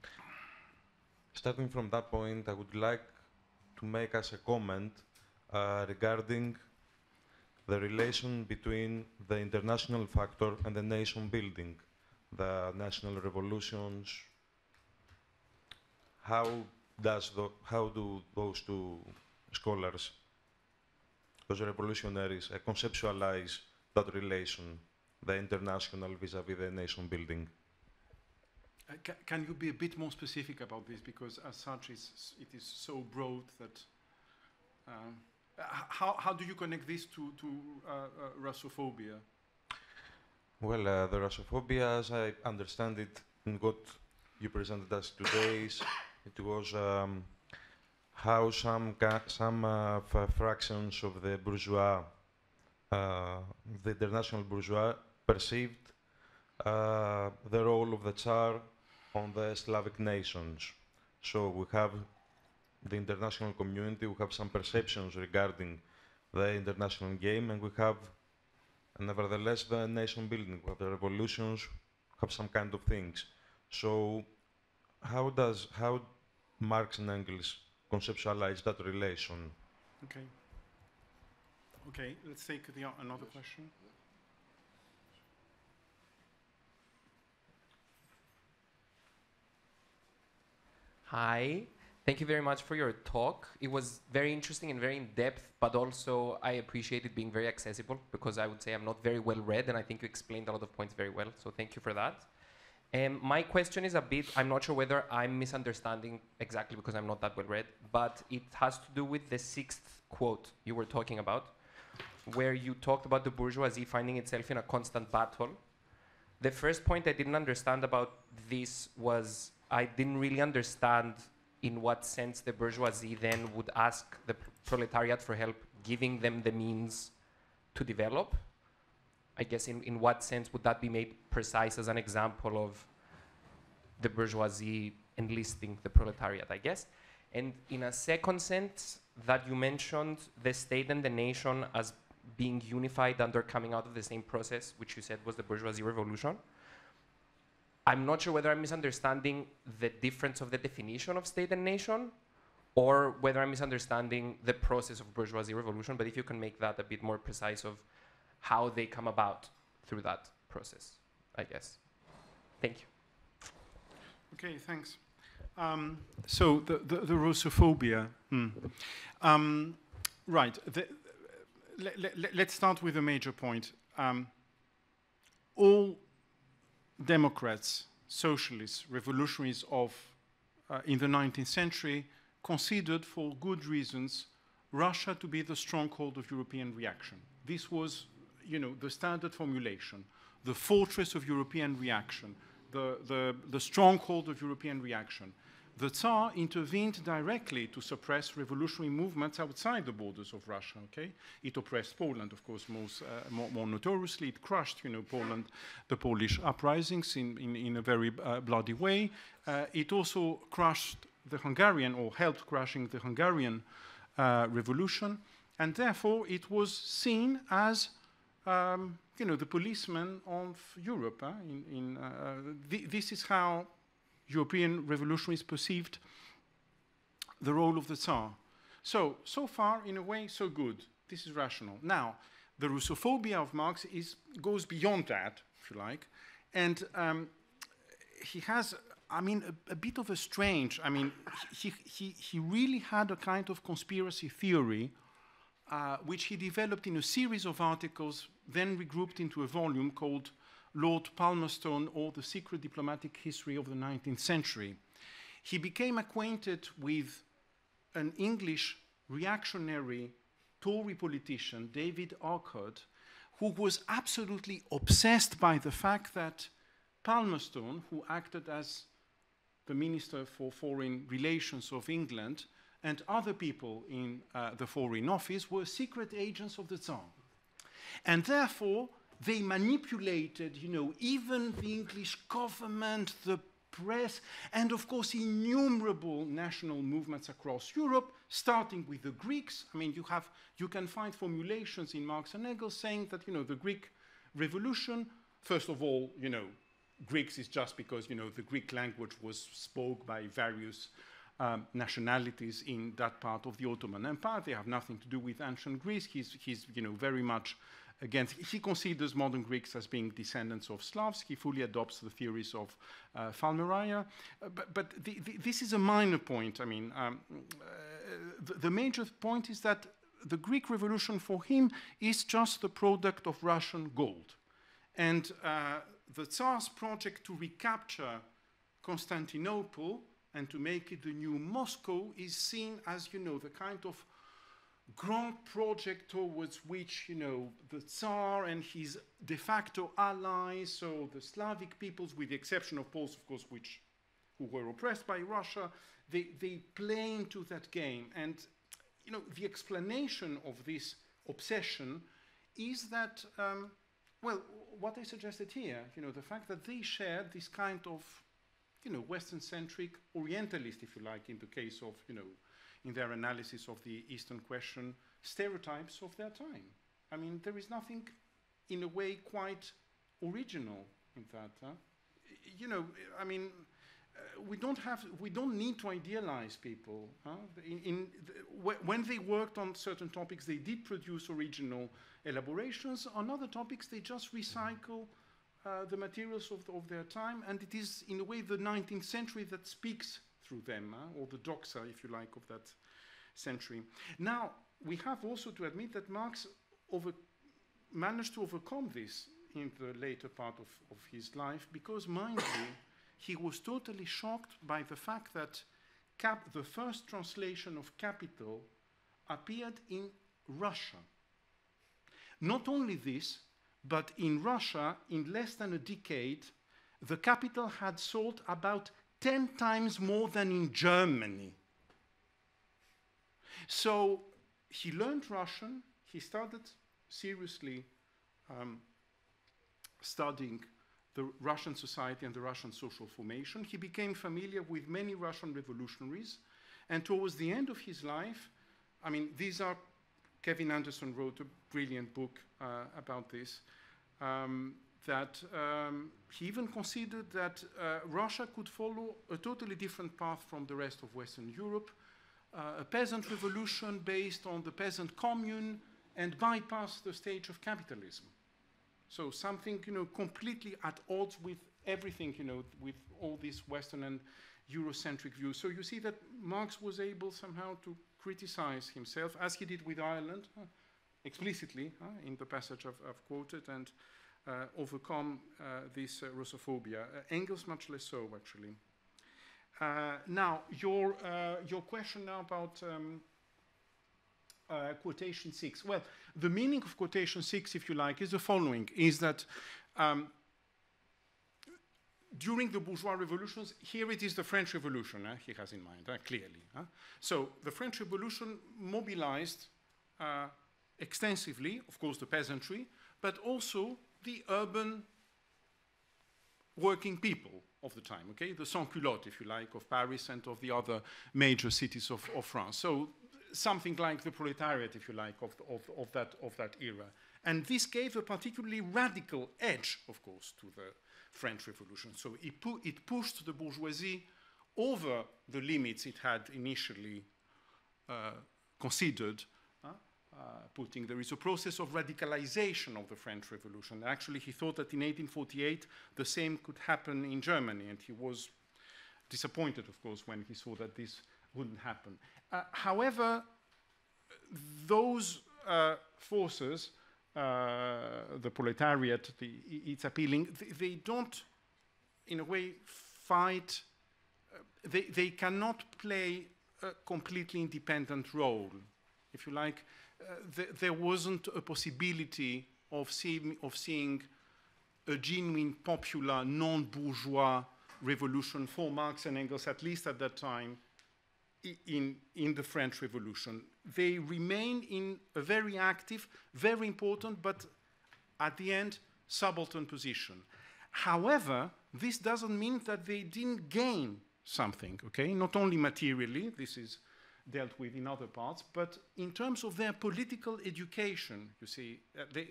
S6: starting from that point, I would like to make us a comment regarding the relation between the international factor and the nation building, the national revolutions. How do those two scholars, those revolutionaries, conceptualize that relation, the international vis-à-vis the nation building?
S3: Can you be a bit more specific about this? Because as such, it is so broad that... how do you connect this to Russophobia?
S6: Well, the Russophobia, as I understand it, in what you presented us today, it was how some fractions of the bourgeois, the international bourgeois, perceived the role of the Tsar on the Slavic nations. So we have the international community, we have some perceptions regarding the international game, and we have, nevertheless, the nation building, where the revolutions have some kind of things. So how Marx and Engels conceptualize that relation?
S3: Okay. Okay, let's take another question.
S7: Hi. Thank you very much for your talk. It was very interesting and very in-depth, but also I appreciate it being very accessible, because I would say I'm not very well read, and I think you explained a lot of points very well, so thank you for that. My question is a bit, I'm not sure whether I'm misunderstanding exactly because I'm not that well read, but it has to do with the 6th quote you were talking about, where you talked about the bourgeoisie finding itself in a constant battle. The first point I didn't understand about this was I didn't really understand in what sense the bourgeoisie then would ask the proletariat for help, giving them the means to develop. I guess in what sense would that be made precise as an example of the bourgeoisie enlisting the proletariat, I guess? And in a second sense, that you mentioned the state and the nation as being unified under coming out of the same process, which you said was the bourgeoisie revolution. I'm not sure whether I'm misunderstanding the difference of the definition of state and nation, or whether I'm misunderstanding the process of bourgeoisie revolution, but if you can make that a bit more precise of how they come about through that process, I guess. Thank you.
S3: Okay, thanks. So the Russophobia. Right. Let's start with a major point. All Democrats socialists, revolutionaries of in the 19th century considered, for good reasons, Russia to be the stronghold of European reaction. This was, the standard formulation, the fortress of European reaction, the stronghold of European reaction. The Tsar intervened directly to suppress revolutionary movements outside the borders of Russia. Okay, it oppressed Poland, of course, more notoriously. It crushed, Poland, the Polish uprisings in a very bloody way. It also crushed the Hungarian, or helped crushing the Hungarian revolution, and therefore it was seen as, the policeman of Europe. This is how European revolutionaries perceived the role of the Tsar. So far, in a way, so good. This is rational. Now, the Russophobia of Marx goes beyond that, if you like, and he has, a bit of a strange, he really had a kind of conspiracy theory which he developed in a series of articles, then regrouped into a volume called Lord Palmerston, or The Secret Diplomatic History of the 19th Century. He became acquainted with an English reactionary Tory politician, David Arcott, who was absolutely obsessed by the fact that Palmerston, who acted as the Minister for Foreign Relations of England, and other people in the Foreign Office were secret agents of the Tsar. And therefore, they manipulated, even the English government, the press, and of course innumerable national movements across Europe, starting with the Greeks. You can find formulations in Marx and Engels saying that, the Greek revolution, first of all, Greeks is just because, the Greek language was spoke by various nationalities in that part of the Ottoman Empire. They have nothing to do with ancient Greece. He's very much against, he considers modern Greeks as being descendants of Slavs. He fully adopts the theories of Falmeraya. But this is a minor point. The major point is that the Greek revolution for him is just the product of Russian gold. And the Tsar's project to recapture Constantinople and to make it the new Moscow is seen as, the kind of grand project towards which, the Tsar and his de facto allies, so the Slavic peoples, with the exception of Poles, of course, who were oppressed by Russia, they play into that game. And, the explanation of this obsession is that, what I suggested here, the fact that they shared this kind of, Western-centric, Orientalist, if you like, in the case of, in their analysis of the Eastern question, stereotypes of their time. There is nothing, in a way, quite original in that. We don't need to idealize people. When they worked on certain topics, they did produce original elaborations. On other topics, they just recycle the materials of their time, and it is, in a way, the 19th century that speaks through them, or the doxa, if you like, of that century. Now, we have also to admit that Marx managed to overcome this in the later part of his life, because, mind you, he was totally shocked by the fact that the first translation of Capital appeared in Russia. Not only this, but in Russia, in less than a decade, the Capital had sold about 10 times more than in Germany. So he learned Russian. He started seriously studying the Russian society and the Russian social formation. He became familiar with many Russian revolutionaries. And towards the end of his life, Kevin Anderson wrote a brilliant book about this, that he even considered that Russia could follow a totally different path from the rest of Western Europe, a peasant revolution based on the peasant commune, and bypass the stage of capitalism. So something, completely at odds with everything, with all these Western and Eurocentric views. So you see that Marx was able somehow to criticize himself, as he did with Ireland, explicitly, in the passage I've quoted, and overcome this Russophobia. Engels much less so, actually. Now, your question now about quotation 6. Well, the meaning of quotation 6, if you like, is the following, is that during the bourgeois revolutions, here it is the French Revolution he has in mind, clearly. So the French Revolution mobilized extensively, of course, the peasantry, but also the urban working people of the time, okay? The sans-culottes, if you like, of Paris and of the other major cities of France. So something like the proletariat, if you like, of that era. And this gave a particularly radical edge, of course, to the French Revolution. So it pushed the bourgeoisie over the limits it had initially considered, there is a process of radicalization of the French Revolution. Actually, he thought that in 1848 the same could happen in Germany, and he was disappointed, of course, when he saw that this wouldn't happen. However, those forces, the proletariat, it's appealing, they don't, in a way, fight, they cannot play a completely independent role. If you like, there wasn't a possibility of seeing a genuine popular non-bourgeois revolution for Marx and Engels, at least at that time, in the French Revolution. They remain in a very active, very important, but at the end, subaltern position. However, this doesn't mean that they didn't gain something, okay? Not only materially, this is dealt with in other parts, but in terms of their political education, you see,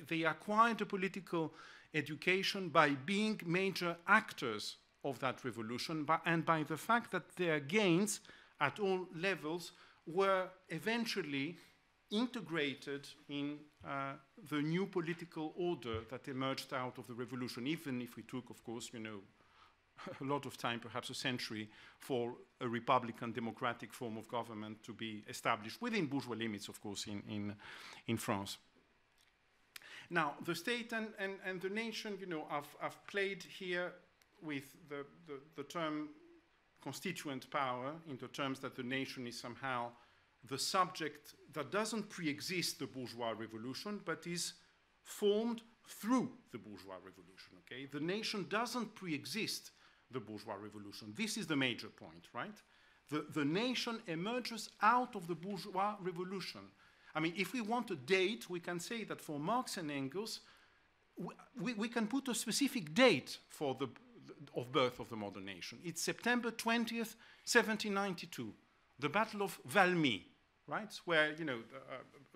S3: they acquired a political education by being major actors of that revolution, and by the fact that their gains at all levels were eventually integrated in the new political order that emerged out of the revolution, even if we took, of course, you know, a lot of time, perhaps a century, for a republican democratic form of government to be established within bourgeois limits, of course, in France. Now, the state and the nation, you know, I've played here with the term constituent power in the terms that the nation is somehow the subject that doesn't pre-exist the bourgeois revolution, but is formed through the bourgeois revolution, okay? The nation doesn't pre-exist the bourgeois revolution. This is the major point, right? The nation emerges out of the bourgeois revolution. I mean, if we want a date, we can say that for Marx and Engels, we can put a specific date for the birth of the modern nation. It's September 20th, 1792, the Battle of Valmy, right? Where, you know,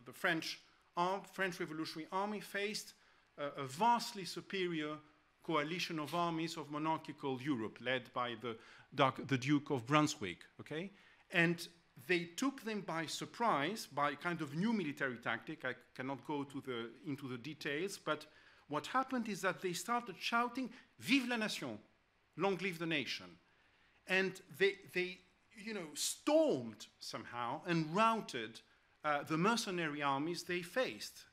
S3: the French Revolutionary Army faced a vastly superior coalition of armies of monarchical Europe, led by the Duke of Brunswick, okay? And they took them by surprise by kind of new military tactic. I cannot go into the details, but what happened is that they started shouting, "Vive la nation!" Long live the nation. And they you know, stormed somehow and routed the mercenary armies they faced.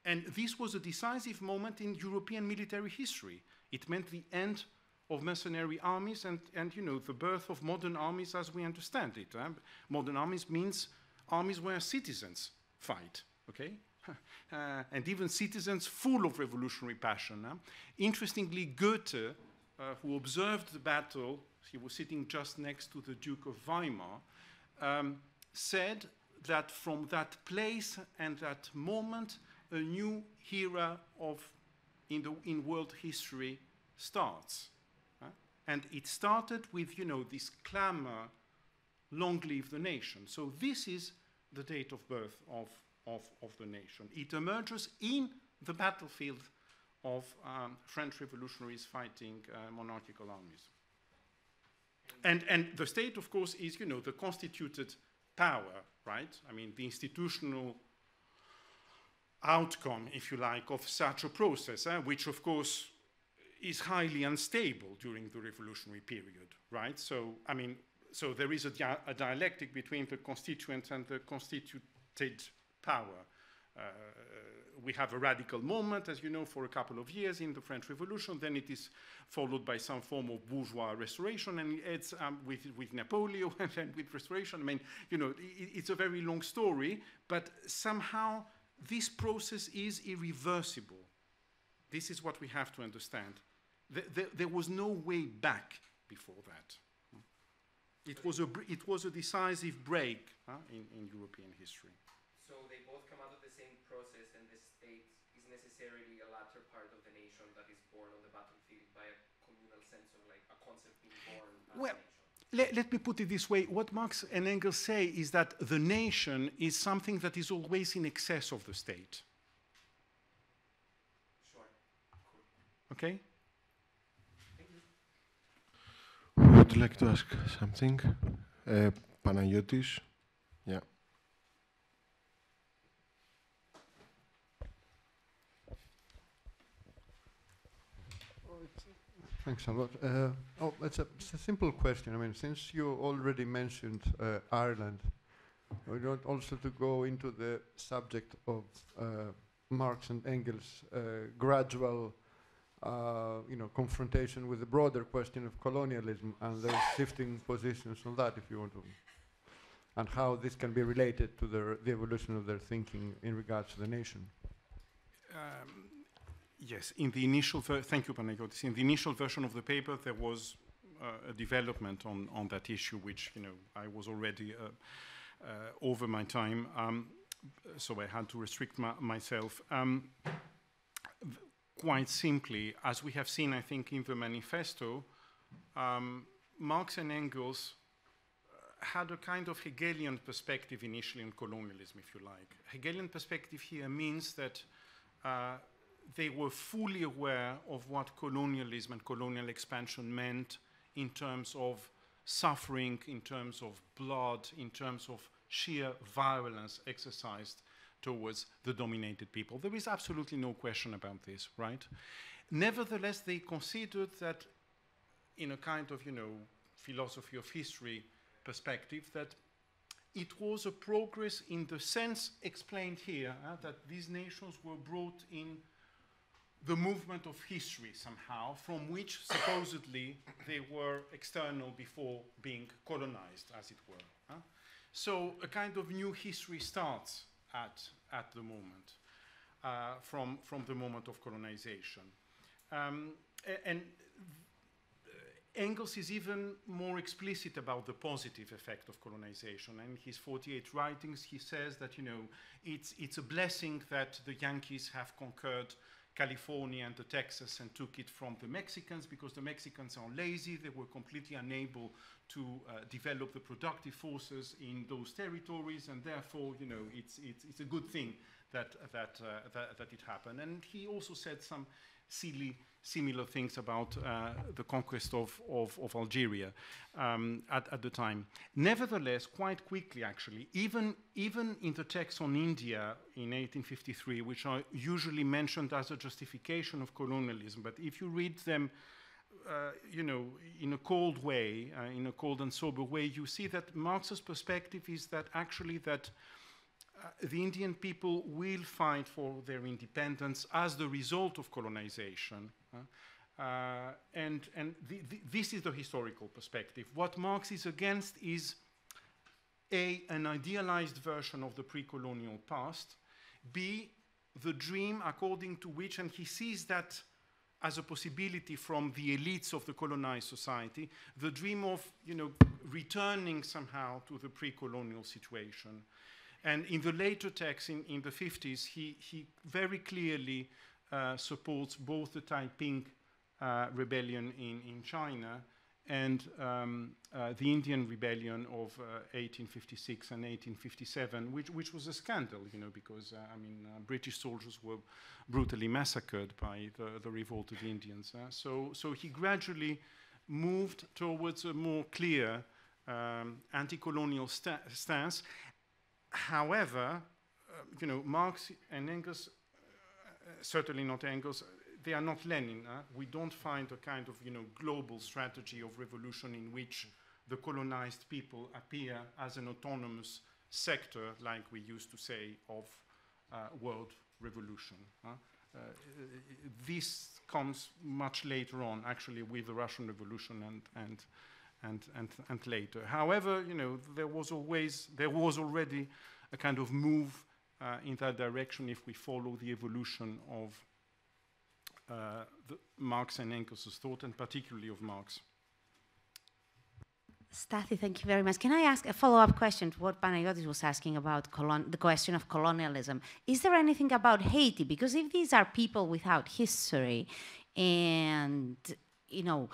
S3: And this was a decisive moment in European military history. It meant the end of mercenary armies and you know, the birth of modern armies as we understand it. Modern armies means armies where citizens fight, okay? And even citizens full of revolutionary passion. Interestingly, Goethe, who observed the battle, he was sitting just next to the Duke of Weimar, said that from that place and that moment, a new era in world history starts. And it started with, you know, this clamor, long live the nation. So this is the date of birth of the nation. It emerges in the battlefield of French revolutionaries fighting monarchical armies. And the state, of course, is, you know, the constituted power, right? I mean, the institutional outcome, if you like, of such a process, which, of course, is highly unstable during the revolutionary period, right? So, I mean, so there is a dialectic between the constituent and the constituted power, we have a radical moment, as you know, for a couple of years in the French Revolution. Then it is followed by some form of bourgeois restoration, and it's with Napoleon and then with restoration. I mean, you know, it's a very long story, but somehow this process is irreversible. This is what we have to understand. There was no way back before that. It was a decisive break in European history.
S7: So they both come out of the same process, and the state is necessarily a latter part of the nation that is born on the battlefield by a communal sense of like a concept being born as a nation.
S3: Let me put it this way. What Marx and Engels say is that the nation is something that is always in excess of the state.
S7: Sure. Cool.
S3: Okay?
S1: Who would like to ask something? Panagiotis? Yeah.
S8: Thanks a lot. It's a simple question. I mean, since you already mentioned Ireland, we want also to go into the subject of Marx and Engels' gradual confrontation with the broader question of colonialism and their shifting positions on that, if you want to, and how this can be related to the evolution of their thinking in regards to the nation.
S3: Yes, in the initial, thank you, Panagiotis. In the initial version of the paper, there was a development on that issue, which, you know, I was already over my time, so I had to restrict myself. Quite simply, as we have seen, I think, in the manifesto, Marx and Engels had a kind of Hegelian perspective initially on colonialism, if you like. Hegelian perspective here means that they were fully aware of what colonialism and colonial expansion meant in terms of suffering, in terms of blood, in terms of sheer violence exercised towards the dominated people. There is absolutely no question about this, right? Nevertheless, they considered that in a kind of, you know, philosophy of history perspective, that it was a progress in the sense explained here, that these nations were brought in the movement of history somehow, from which supposedly they were external before being colonized, as it were. So a kind of new history starts at the moment, from the moment of colonization. And Engels is even more explicit about the positive effect of colonization. And in his 48 writings, he says that, you know, it's a blessing that the Yankees have conquered California and the Texas and took it from the Mexicans, because the Mexicans are lazy. They were completely unable to develop the productive forces in those territories, and therefore, you know, it's a good thing that it happened. And he also said some similar things about the conquest of Algeria at the time. Nevertheless, quite quickly, actually, even in the text on India in 1853, which are usually mentioned as a justification of colonialism, but if you read them, you know, in a cold way, in a cold and sober way, you see that Marx's perspective is that actually that the Indian people will fight for their independence as the result of colonization. And this is the historical perspective. What Marx is against is an idealized version of the pre-colonial past, B, the dream according to which, and he sees that as a possibility from the elites of the colonized society, the dream of, you know, returning somehow to the pre-colonial situation. And in the later texts, in the 50s, he very clearly supports both the Taiping rebellion in China and the Indian rebellion of 1856 and 1857, which was a scandal, you know, because British soldiers were brutally massacred by the revolted Indians. So he gradually moved towards a more clear anti-colonial stance. However, you know, Marx and Engels, certainly not Engels, they are not Lenin. We don't find a kind of, you know, global strategy of revolution in which the colonized people appear as an autonomous sector, like we used to say, of world revolution. This comes much later on, actually, with the Russian Revolution and later. However, you know, there was already a kind of move in that direction if we follow the evolution of Marx and Engels' thought, and particularly of Marx.
S4: Stathis, thank you very much. Can I ask a follow-up question to what Panagiotis was asking about the question of colonialism? Is there anything about Haiti? Because if these are people without history and, you know,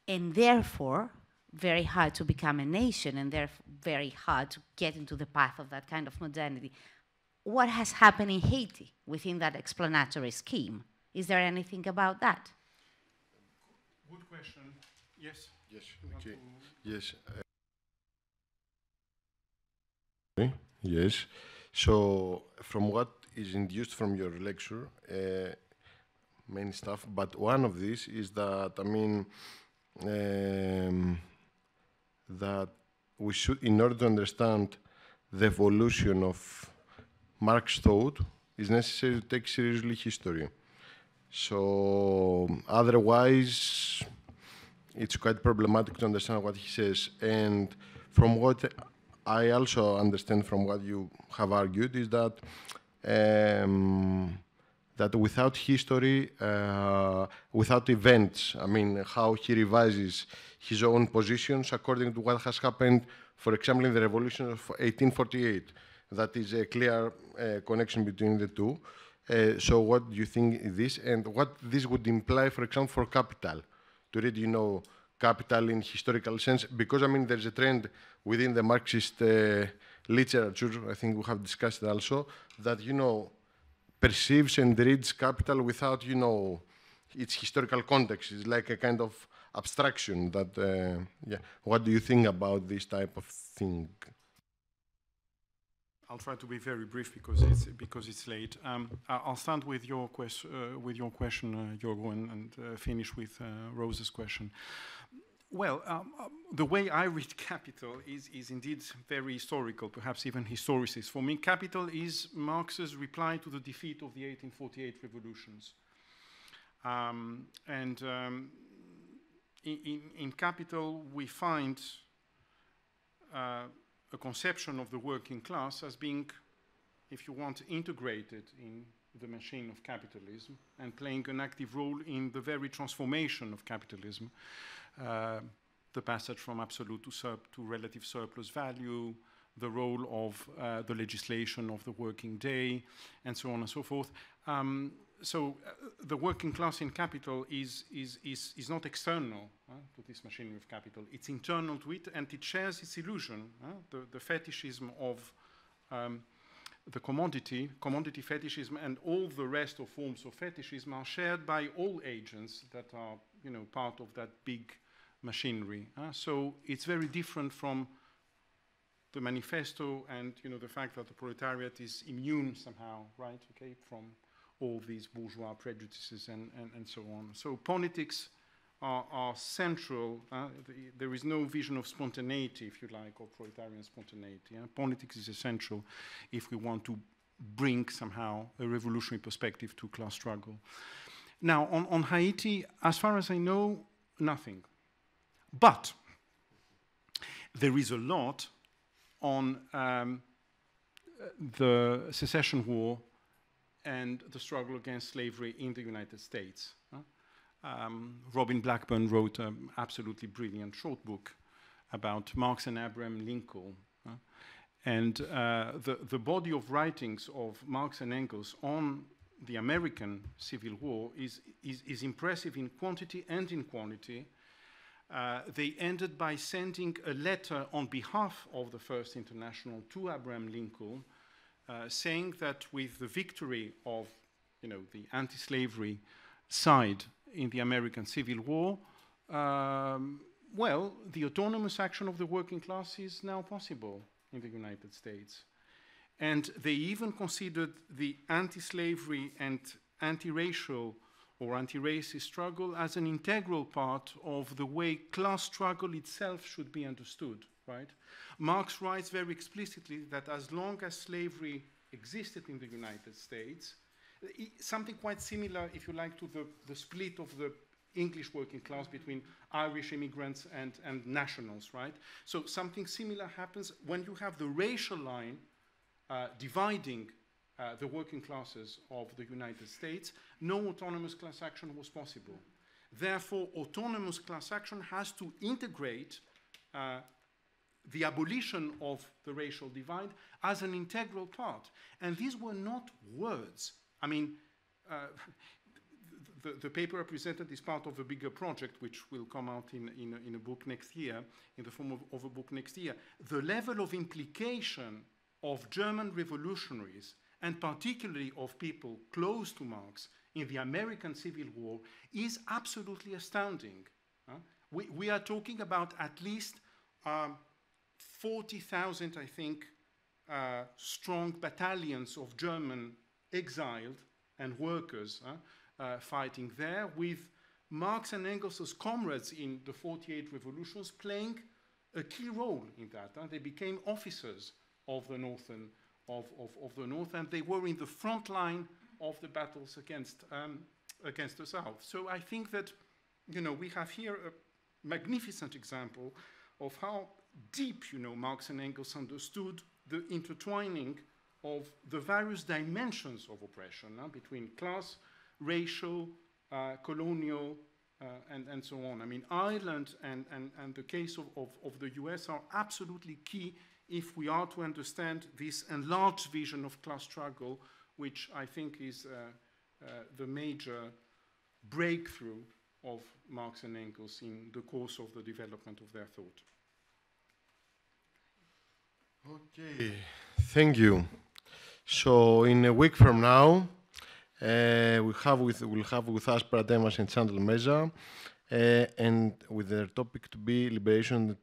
S4: and therefore very hard to become a nation and therefore very hard to get into the path of that kind of modernity, what has happened in Haiti within that explanatory scheme? Is there anything about that?
S3: Good question. Yes.
S1: Yes. Okay. Yes. Yes. So, from what is induced from your lecture, many stuff, but one of these is that, I mean, that we should, in order to understand the evolution of Marx's thought, it's necessary to take seriously history. So, otherwise, it's quite problematic to understand what he says. And from what I also understand from what you have argued is that that without history, without events, I mean, how he revises his own positions according to what has happened, for example, in the revolution of 1848, that is a clear connection between the two. So what do you think is this, and what this would imply, for example, for capital? To read, you know, capital in historical sense, because, I mean, there's a trend within the Marxist literature, I think we have discussed it also, that, you know, perceives and reads capital without, you know, its historical context. It's like a kind of abstraction that, yeah. What do you think about this type of thing?
S3: I'll try to be very brief because it's late. I'll start with your question, Yorgo, and finish with Rose's question. Well, the way I read Capital is indeed very historical, perhaps even historicist. For me, Capital is Marx's reply to the defeat of the 1848 revolutions. In Capital, we find a conception of the working class as being, if you want, integrated in the machine of capitalism and playing an active role in the very transformation of capitalism, the passage from absolute to relative surplus value, the role of the legislation of the working day, and so on and so forth. So the working class in Capital is not external to this machinery of capital. It's internal to it, and it shares its illusion. The fetishism of the commodity fetishism, and all the rest of forms of fetishism are shared by all agents that are, you know, part of that big machinery. So it's very different from the manifesto and, you know, the fact that the proletariat is immune somehow, right? Okay, from all these bourgeois prejudices and so on. So politics are central. There is no vision of spontaneity, if you like, or proletarian spontaneity. Politics is essential if we want to bring somehow a revolutionary perspective to class struggle. Now, on Haiti, as far as I know, nothing. But there is a lot on the secession war and the struggle against slavery in the United States. Robin Blackburn wrote an absolutely brilliant short book about Marx and Abraham Lincoln. And the body of writings of Marx and Engels on the American Civil War is impressive in quantity and in quality. They ended by sending a letter on behalf of the First International to Abraham Lincoln, saying that with the victory of, you know, the anti-slavery side in the American Civil War, well, the autonomous action of the working class is now possible in the United States. And they even considered the anti-slavery and anti-racial or anti-racist struggle as an integral part of the way class struggle itself should be understood. right? Marx writes very explicitly that as long as slavery existed in the United States, something quite similar, if you like, to the split of the English working class between Irish immigrants and nationals, right? So something similar happens when you have the racial line dividing the working classes of the United States. No autonomous class action was possible. Therefore, autonomous class action has to integrate the abolition of the racial divide as an integral part. And these were not words. I mean, the paper I presented is part of a bigger project which will come out in a book next year, in the form of a book next year. The level of implication of German revolutionaries, and particularly of people close to Marx in the American Civil War, is absolutely astounding. We are talking about at least 40,000, I think, strong battalions of German exiled and workers fighting there, with Marx and Engels as comrades in the 48 revolutions playing a key role in that. They became officers of the North, and they were in the front line of the battles against the South. So I think that, you know, we have here a magnificent example of how deep, you know, Marx and Engels understood the intertwining of the various dimensions of oppression between class, racial, colonial, and so on. I mean, Ireland and the case of the US are absolutely key if we are to understand this enlarged vision of class struggle, which I think is the major breakthrough of Marx and Engels in the course of the development of their thought.
S1: Okay, thank you. So in a week from now, we'll have with us Prademas and Chandler Meza, and with their topic to be liberation in the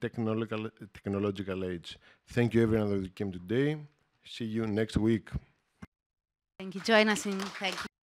S1: technological age. Thank you everyone that came today. See you next week.
S4: Thank you. Join us in. Thank you.